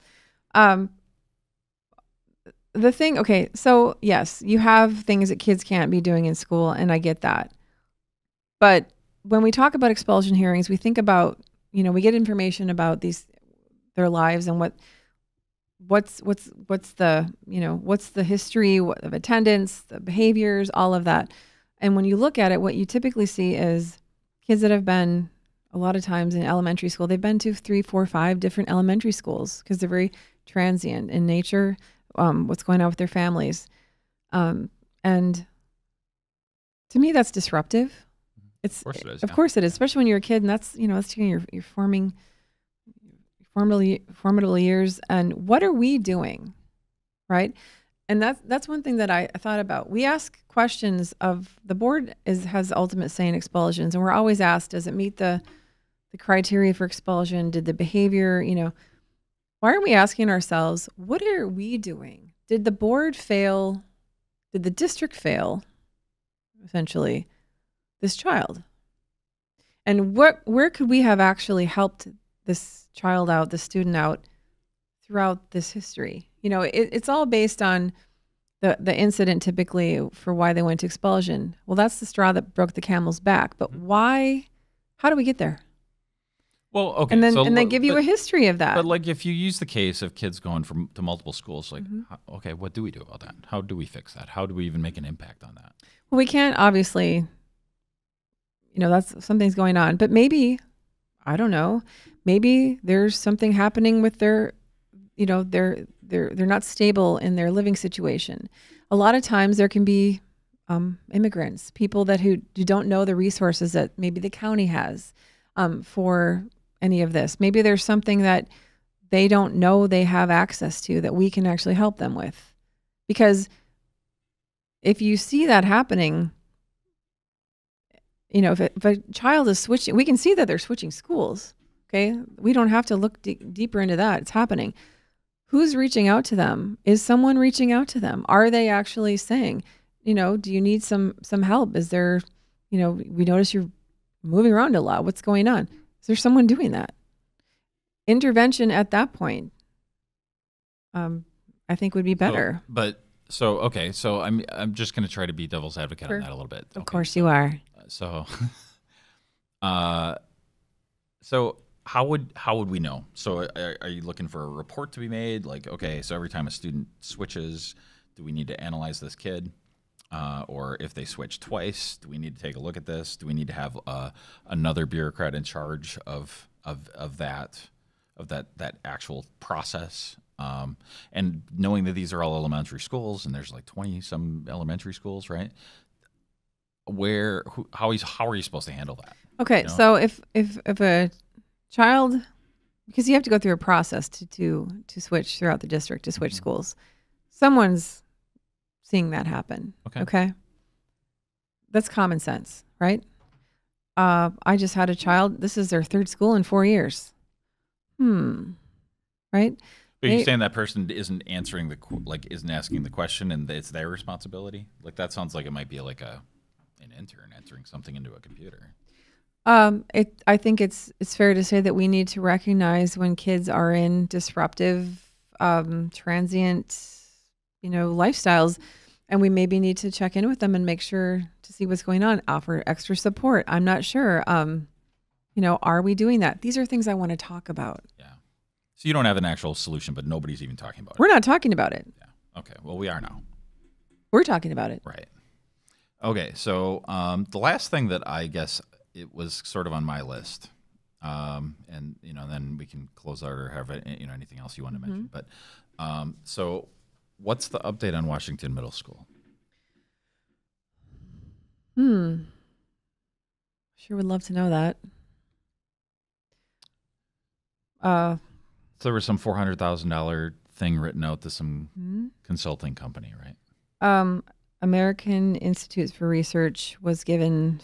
The thing, okay, so yes, you have things that kids can't be doing in school, and I get that. But when we talk about expulsion hearings, we think about, you know, we get information about their lives and what's the, you know, what's the history of attendance, the behaviors, all of that. And when you look at it, what you typically see is kids that have been a lot of times in elementary school, they've been to 3, 4, 5 different elementary schools because they're very transient in nature, what's going on with their families. And to me, that's disruptive. Of course it is. Of course it is, especially when you're a kid, and that's, you know, that's your forming formidable years. And what are we doing, right? And that's one thing that I thought about. We ask questions of the board has ultimate say in expulsions, and we're always asked, does it meet the criteria for expulsion? Did the behavior, you know, why aren't we asking ourselves, what are we doing? Did the board fail? Did the district fail, essentially, this child? And where could we have actually helped this child out, the student out, throughout this history? You know, it's all based on the incident typically for why they went to expulsion. Well, that's the straw that broke the camel's back. But why? How do we get there? Well, okay, and then give you a history of that. But like, if you use the case of kids going to multiple schools, like, okay, what do we do about that? How do we fix that? How do we even make an impact on that? Well, we can't obviously, that's something's going on. But maybe, I don't know, maybe there's something happening with their, they're not stable in their living situation. A lot of times there can be immigrants, people who don't know the resources that maybe the county has for any of this. Maybe there's something that they don't know they have access to that we can actually help them with. Because if you see that happening, if a child is switching, we can see that they're switching schools. Okay. We don't have to look deeper into that. It's happening. Who's reaching out to them? Is someone reaching out to them? Are they actually saying, do you need some help? Is there, we notice you're moving around a lot. What's going on? Is there someone doing that? Intervention at that point, I think would be better. So I'm just going to try to be devil's advocate on that a little bit. Of course you are. So how would we know? So are you looking for a report to be made? Like, okay, so every time a student switches, do we need to analyze this kid? Or if they switch twice, do we need to take a look at this? Do we need to have another bureaucrat in charge of that actual process? And knowing that these are all elementary schools, and there's like 20 some elementary schools, right? How are you supposed to handle that? Okay, so if a child, because you have to go through a process to switch throughout the district, to switch schools, someone's seeing that happen. Okay, that's common sense, right? I just had a child. This is their third school in 4 years. Right? But you're saying that person isn't answering isn't asking the question, and it's their responsibility? Like, that sounds like it might be like an intern entering something into a computer. I think it's fair to say that we need to recognize when kids are in disruptive, transient, lifestyles, and we maybe need to check in with them and make sure to see what's going on, offer extra support. I'm not sure. Are we doing that? These are things I want to talk about. Yeah. So you don't have an actual solution, but nobody's even talking about it. We're not talking about it. Yeah. Okay. Well, we are now. We're talking about it. Right. Okay. So the last thing that I guess it was sort of on my list, and then we can close out or have anything else you want to mention. But so, what's the update on Washington Middle School? Sure would love to know that. So there was some $400,000 thing written out to some consulting company, right? American Institutes for Research was given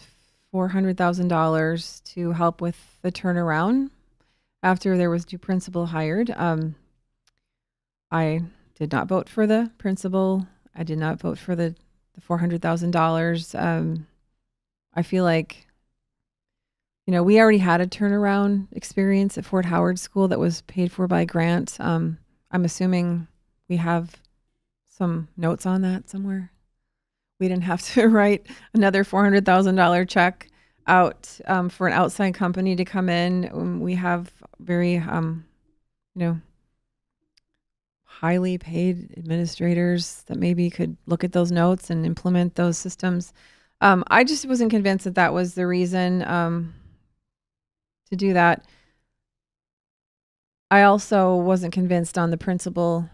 $400,000 to help with the turnaround after there was new principal hired. I did not vote for the principal. I did not vote for the $400,000. I feel like, we already had a turnaround experience at Fort Howard School that was paid for by grant. I'm assuming we have some notes on that somewhere. We didn't have to write another $400,000 check out for an outside company to come in. We have very, highly paid administrators that maybe could look at those notes and implement those systems. I just wasn't convinced that that was the reason to do that. I also wasn't convinced on the principal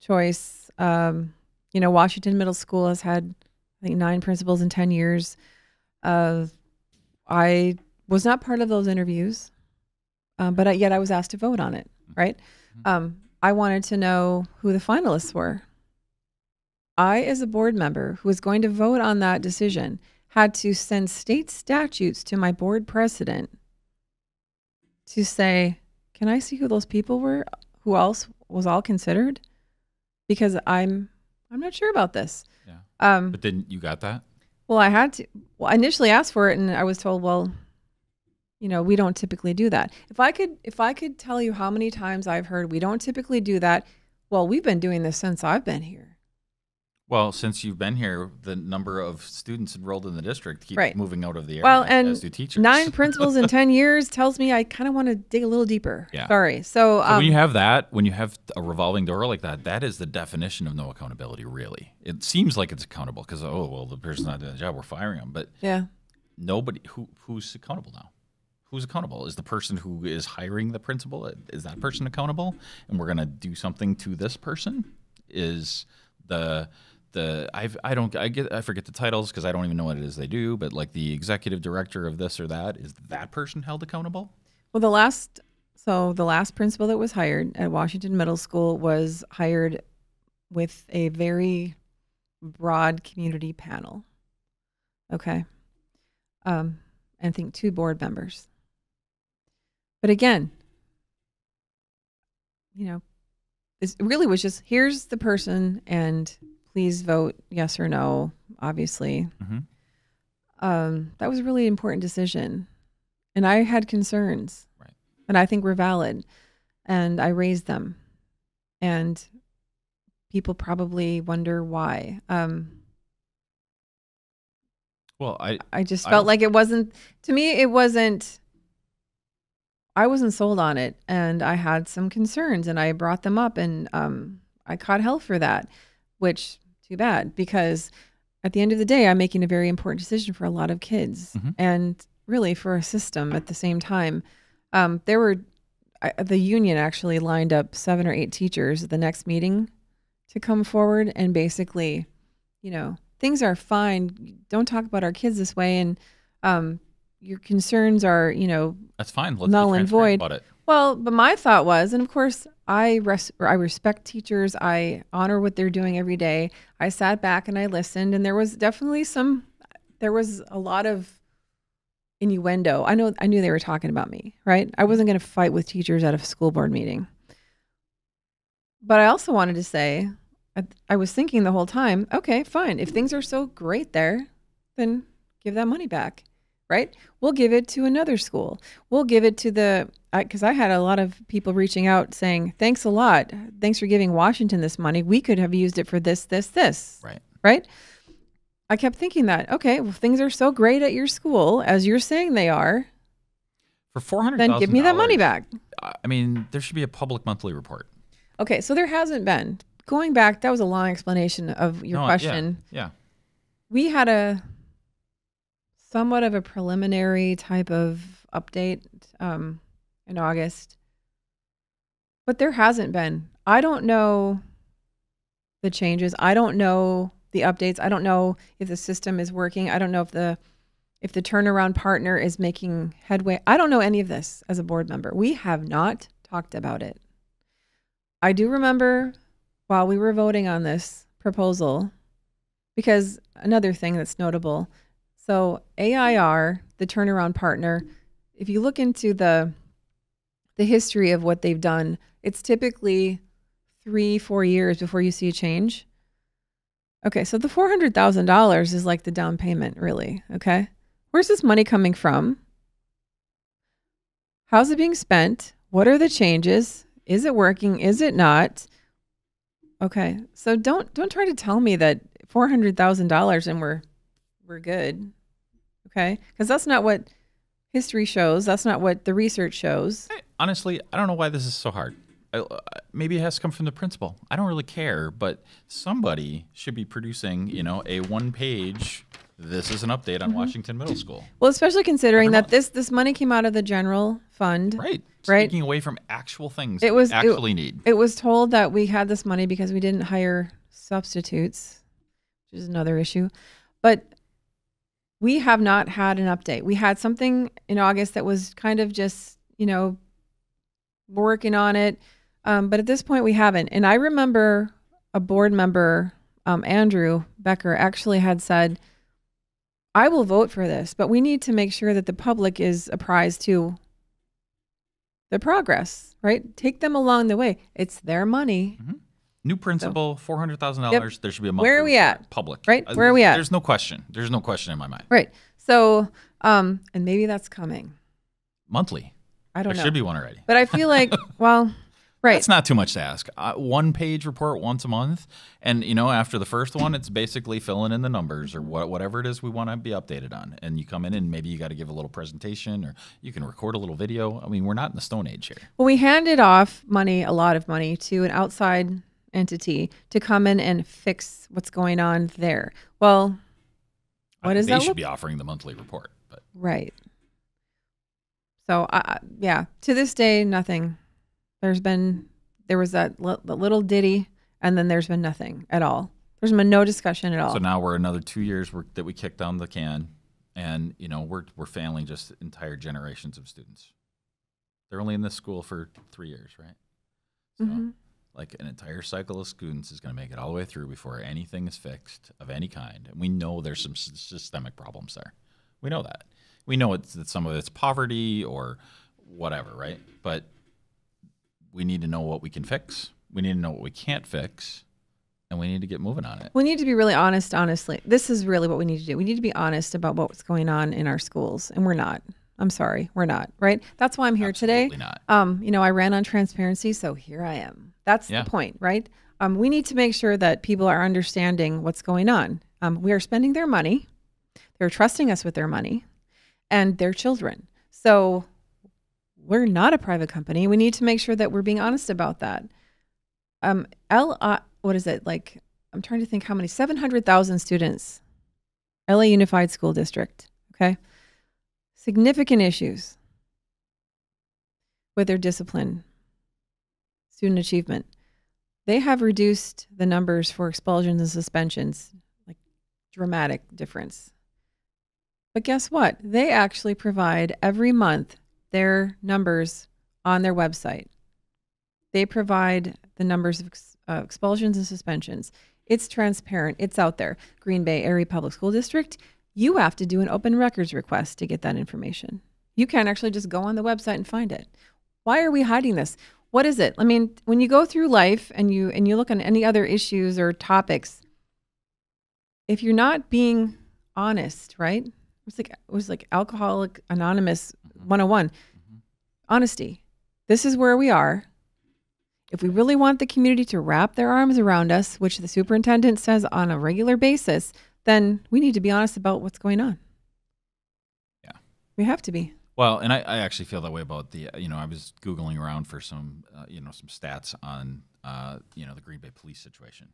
choice. Washington Middle School has had, I think, 9 principals in 10 years. I was not part of those interviews, but yet I was asked to vote on it, right? I wanted to know who the finalists were. I, as a board member who was going to vote on that decision, had to send state statutes to my board president to say, can I see who those people were? Who else was all considered? Because I'm not sure about this. Yeah. But then you got that? Well, I had to. Well, I initially asked for it, and I was told, well, we don't typically do that. If I could tell you how many times I've heard we don't typically do that, well, we've been doing this since I've been here. Well, since you've been here, the number of students enrolled in the district keeps moving out of the area. Well, and as do teachers. 9 principals in 10 years tells me I kind of want to dig a little deeper. Yeah. Sorry. So when you have that, when you have a revolving door like that, that is the definition of no accountability, really. It seems like it's accountable because, the person's not doing the job, we're firing them. But yeah, nobody who's accountable now. Who's accountable? Is the person who is hiring the principal? Is that person accountable? And we're going to do something to this person? Is I forget the titles because I don't even know what it is they do. But like the executive director of this or that, is that person held accountable? Well, the last principal that was hired at Washington Middle School was hired with a very broad community panel. Okay. And I think 2 board members. But again, this really was just, here's the person and please vote yes or no, obviously. Mm-hmm. That was a really important decision. And I had concerns. Right. And I think were valid. And I raised them. And people probably wonder why. Well, I just felt like it wasn't, to me, it wasn't, I wasn't sold on it. And I had some concerns and I brought them up and I caught hell for that, which too bad, because at the end of the day, I'm making a very important decision for a lot of kids and really for a system at the same time. The union actually lined up 7 or 8 teachers at the next meeting to come forward and basically, things are fine. Don't talk about our kids this way. And your concerns are, that's fine. Let's null be and void. about it. Well, but my thought was, and of course, I respect teachers. I honor what they're doing every day. I sat back and I listened, and there was definitely there was a lot of innuendo. I knew they were talking about me, right? I wasn't going to fight with teachers at a school board meeting. But I also wanted to say, I was thinking the whole time, okay, fine. If things are so great there, then give that money back, right? We'll give it to another school. We'll give it to because I had a lot of people reaching out saying, thanks a lot. Thanks for giving Washington this money. We could have used it for this, this, this. Right. Right? I kept thinking that, okay, well, things are so great at your school, as you're saying they are. For $400,000, then give me that money back. I mean, there should be a public monthly report. Okay, so there hasn't been. Going back, that was a long explanation of your question. Yeah. We had a somewhat of a preliminary type of update in August, but there hasn't been. I don't know the changes. I don't know the updates. I don't know if the system is working. I don't know if the turnaround partner is making headway. I don't know any of this as a board member. We have not talked about it. I do remember while we were voting on this proposal, because another thing that's notable, so AIR, the turnaround partner, if you look into the history of what they've done, it's typically 3-4 years before you see a change. Okay, so the $400,000 is like the down payment, really, okay? Where's this money coming from? How's it being spent? What are the changes? Is it working? Is it not? Okay, so don't try to tell me that $400,000 and we're good, okay? Because that's not what history shows. That's not what the research shows. Honestly, I don't know why this is so hard. Maybe it has to come from the principal. I don't really care, but somebody should be producing, a 1-page. This is an update on Washington Middle School. Well, especially considering that this money came out of the general fund. Right. Right. Taking away from actual things we need. It was told that we had this money because we didn't hire substitutes, which is another issue. But we have not had an update. We had something in August that was kind of just, working on it. But at this point, we haven't. And I remember a board member, Andrew Becker, actually had said, I will vote for this, but we need to make sure that the public is apprised to the progress, right? Take them along the way. It's their money. Mm-hmm. New principal, $400,000. Yep. There should be a monthly Where are we at? Public. Right? Where are we at? There's no question. There's no question in my mind. Right. So, and maybe that's coming. Monthly. I don't know. There should be one already. But I feel like, well, right. That's not too much to ask. 1-page report once a month. And, after the first one, it's basically filling in the numbers or whatever it is we want to be updated on. And you come in and maybe you got to give a little presentation or you can record a little video. I mean, we're not in the Stone Age here. Well, we handed off a lot of money to an outside entity to come in and fix what's going on there. Well, what does that look? They should be offering the monthly report. Right. So, yeah, to this day, nothing. There was that little ditty, and then there's been nothing at all. There's been no discussion at all. So now we're another 2 years that we kicked down the can, and we're failing just entire generations of students. They're only in this school for 3 years, right? So, like an entire cycle of students is going to make it all the way through before anything is fixed of any kind. And we know there's some systemic problems there. We know that. We know that some of it's poverty or whatever, right? But we need to know what we can fix. We need to know what we can't fix. And we need to get moving on it. We need to be really honest, honestly. This is really what we need to do. We need to be honest about what's going on in our schools. And we're not. I'm sorry. We're not, right? That's why I'm here today. Not. I ran on transparency, so here I am. That's the point, right? We need to make sure that people are understanding what's going on. We are spending their money. They're trusting us with their money and their children. So we're not a private company. We need to make sure that we're being honest about that. What is it? Like, I'm trying to think how many, 700,000 students, LA Unified School District, okay? Significant issues with their discipline, student achievement. They have reduced the numbers for expulsions and suspensions, like dramatic difference. But guess what? They actually provide every month their numbers on their website. They provide the numbers of expulsions and suspensions. It's transparent. It's out there. Green Bay Area Public School District, you have to do an open records request to get that information. You can't actually just go on the website and find it. Why are we hiding this? What is it? I mean, when you go through life and you look on any other issues or topics, if you're not being honest, right? It was like Alcoholic Anonymous 101. Honesty. This is where we are. If we really want the community to wrap their arms around us, which the superintendent says on a regular basis, then we need to be honest about what's going on. Yeah. We have to be. Well, and I actually feel that way about I was Googling around for some stats on, the Green Bay police situation.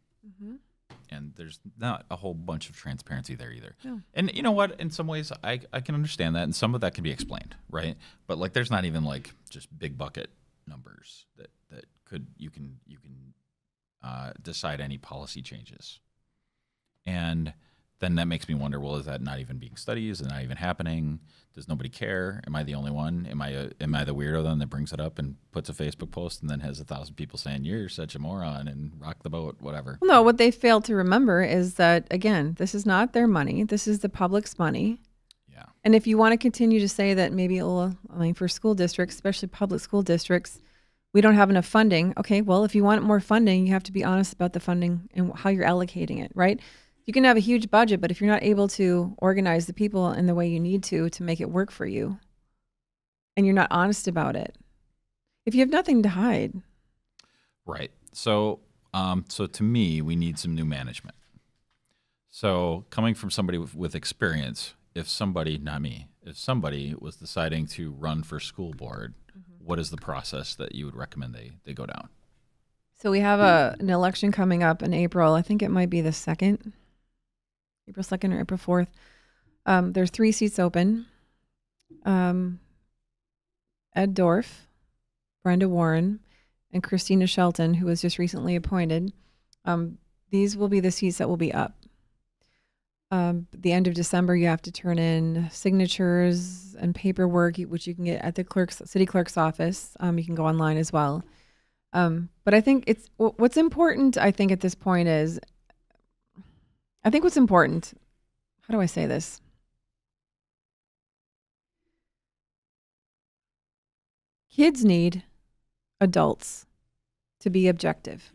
And there's not a whole bunch of transparency there either. No. And you know what? In some ways, I can understand that, and some of that can be explained, right? But like, there's not even like just big bucket numbers that you can decide any policy changes. And then that makes me wonder, well, is that not even being studied? Is it not even happening? Does nobody care? Am I the only one? Am I the weirdo then that brings it up and puts a Facebook post and then has 1,000 people saying, you're such a moron and rock the boat, whatever? Well, no, what they fail to remember is that, again, this is not their money. This is the public's money. Yeah. And if you want to continue to say that maybe, for school districts, especially public school districts, we don't have enough funding. Okay, well, if you want more funding, you have to be honest about the funding and how you're allocating it, right? You can have a huge budget, but if you're not able to organize the people in the way you need to make it work for you, and you're not honest about it, if you have nothing to hide. Right. So to me, we need some new management. So coming from somebody with experience, if somebody was deciding to run for school board, what is the process that you would recommend they go down? So we have an election coming up in April. I think it might be the 2nd. April 2nd or April 4th. There's 3 seats open. Ed Dorff, Brenda Warren, and Christina Shelton, who was just recently appointed. These will be the seats that will be up. The end of December, you have to turn in signatures and paperwork, which you can get at the city clerk's office. You can go online as well. But I think what's important, I think, at this point is, how do I say this? Kids need adults to be objective.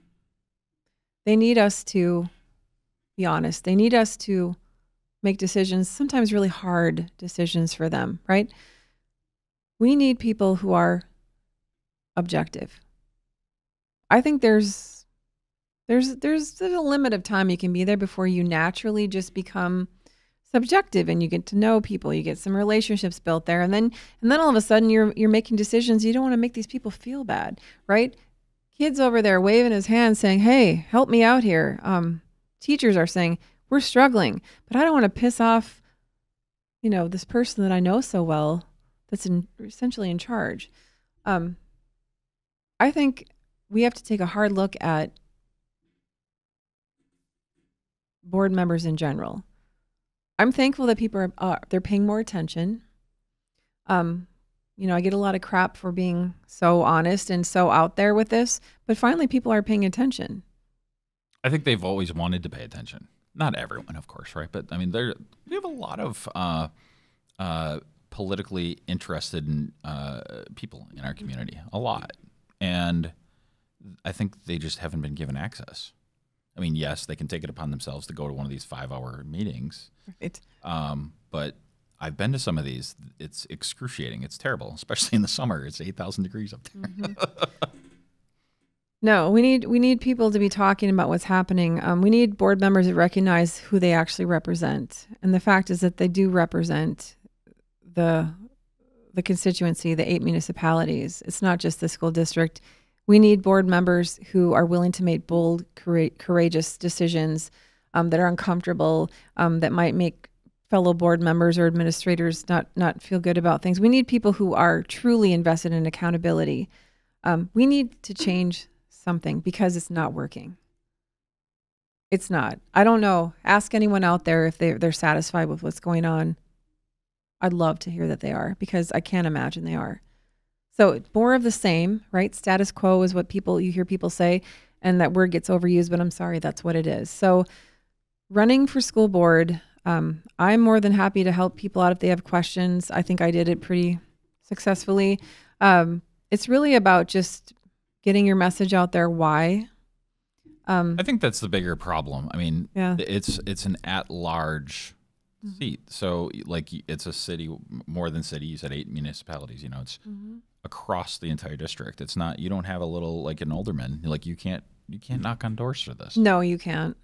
They need us to be honest. They need us to make decisions, sometimes really hard decisions for them, right? We need people who are objective. I think there's a limit of time you can be there before you naturally just become subjective and you get to know people. You get some relationships built there, and then all of a sudden you're making decisions. You don't want to make these people feel bad, right? Kid's over there waving his hand saying, "Hey, help me out here." Teachers are saying, "We're struggling," but I don't want to piss off, this person that I know so well that's essentially in charge. I think we have to take a hard look at board members in general. I'm thankful that people are they're paying more attention. I get a lot of crap for being so honest and so out there with this, but finally people are paying attention. I think they've always wanted to pay attention. Not everyone, of course, right? But I mean, we have a lot of politically interested people in our community, a lot, and I think they just haven't been given access. I mean, yes, they can take it upon themselves to go to one of these 5-hour meetings, right? But I've been to some of these. It's excruciating. It's terrible, especially in the summer. It's 8,000 degrees up there. Mm-hmm. No, we need people to be talking about what's happening. We need board members that recognize who they actually represent, and the fact is that they do represent the constituency, the 8 municipalities. It's not just the school district. We need board members who are willing to make bold, courageous decisions that are uncomfortable, that might make fellow board members or administrators not feel good about things. We need people who are truly invested in accountability. We need to change something because it's not working. It's not. I don't know. Ask anyone out there if they're satisfied with what's going on. I'd love to hear that they are, because I can't imagine they are. So more of the same, right? Status quo is what you hear people say, and that word gets overused, but I'm sorry, that's what it is. So running for school board, I'm more than happy to help people out if they have questions. I think I did it pretty successfully. It's really about just getting your message out there. Why? I think that's the bigger problem. I mean, Yeah. it's an at-large seat. So, like, it's a city, more than city. You said 8 municipalities. It's across the entire district. It's not. You don't have a little, like, an alderman. Like, you can't knock on doors for this. No, you can't.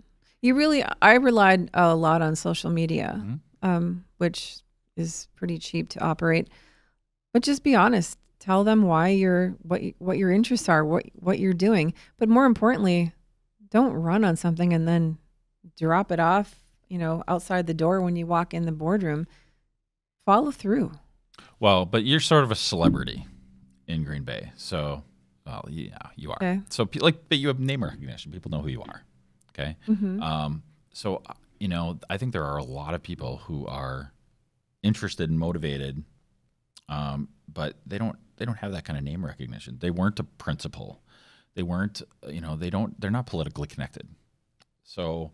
I relied a lot on social media, which is pretty cheap to operate. But just be honest. Tell them why what your interests are, what you're doing. But more importantly, don't run on something and then drop it off, outside the door when you walk in the boardroom. Follow through. Well, but you're sort of a celebrity in Green Bay. So, well, yeah, you are. Okay. So, but you have name recognition. People know who you are. Okay. Mm-hmm. So, I think there are a lot of people who are interested and motivated, but they don't have that kind of name recognition. They weren't a principal. They weren't, they're not politically connected. So,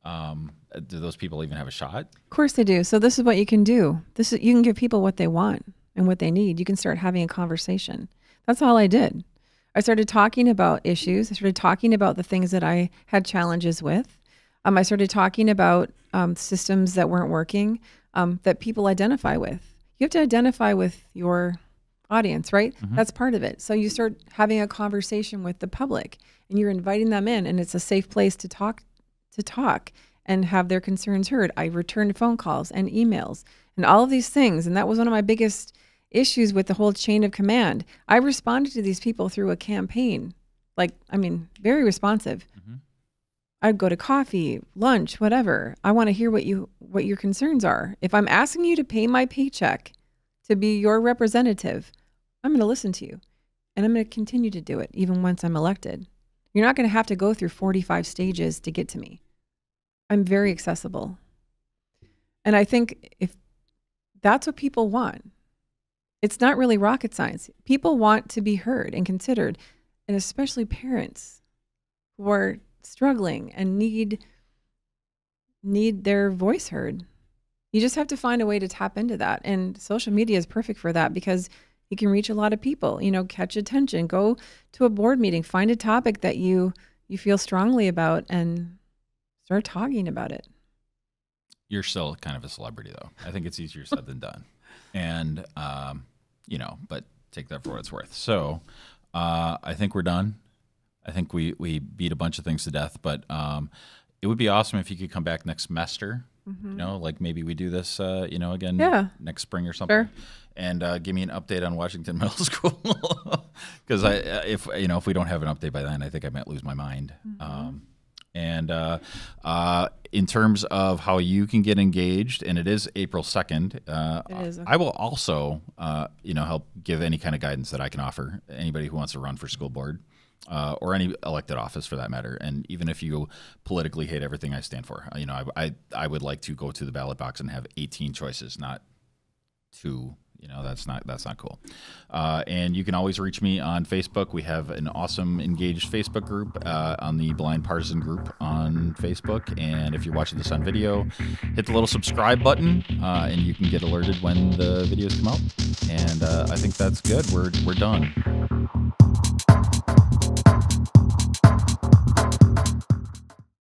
do those people even have a shot? Of course they do. So this is what you can do. You can give people what they want and what they need. You can start having a conversation. That's all I did. I started talking about issues. I started talking about the things that I had challenges with. I started talking about systems that weren't working, that people identify with. You have to identify with your audience, right? Mm-hmm. That's part of it. So you start having a conversation with the public, and you're inviting them in, and it's a safe place to talk and have their concerns heard. I returned phone calls and emails and all of these things, and that was one of my biggest issues with the whole chain of command. I responded to these people through a campaign, very responsive. Mm-hmm. I'd go to coffee, lunch, whatever. I want to hear what your concerns are. If I'm asking you to pay my paycheck to be your representative, I'm going to listen to you, and I'm going to continue to do it even once I'm elected. You're not going to have to go through 45 stages to get to me. I'm very accessible. And I think if that's what people want, it's not really rocket science. People want to be heard and considered, and especially parents who are struggling and need their voice heard. You just have to find a way to tap into that. And social media is perfect for that, because you can reach a lot of people, catch attention, go to a board meeting, find a topic that you feel strongly about, and start talking about it. You're still kind of a celebrity, though. I think it's easier said than done. And, but take that for what it's worth. So I think we're done. I think we beat a bunch of things to death, but it would be awesome if you could come back next semester. Mm-hmm. Like maybe we do this, again next spring or something. Sure. And give me an update on Washington Middle School, because if we don't have an update by then, I think I might lose my mind. Mm-hmm. And in terms of how you can get engaged, and it is April 2nd, It is, okay. I will also, help give any kind of guidance that I can offer anybody who wants to run for school board or any elected office for that matter. And even if you politically hate everything I stand for, I would like to go to the ballot box and have 18 choices, not 2. That's not cool. And you can always reach me on Facebook. We have an awesome engaged Facebook group on the Blind Partisan group on Facebook. And if you're watching this on video, hit the little subscribe button, and you can get alerted when the videos come out. And I think that's good. We're done.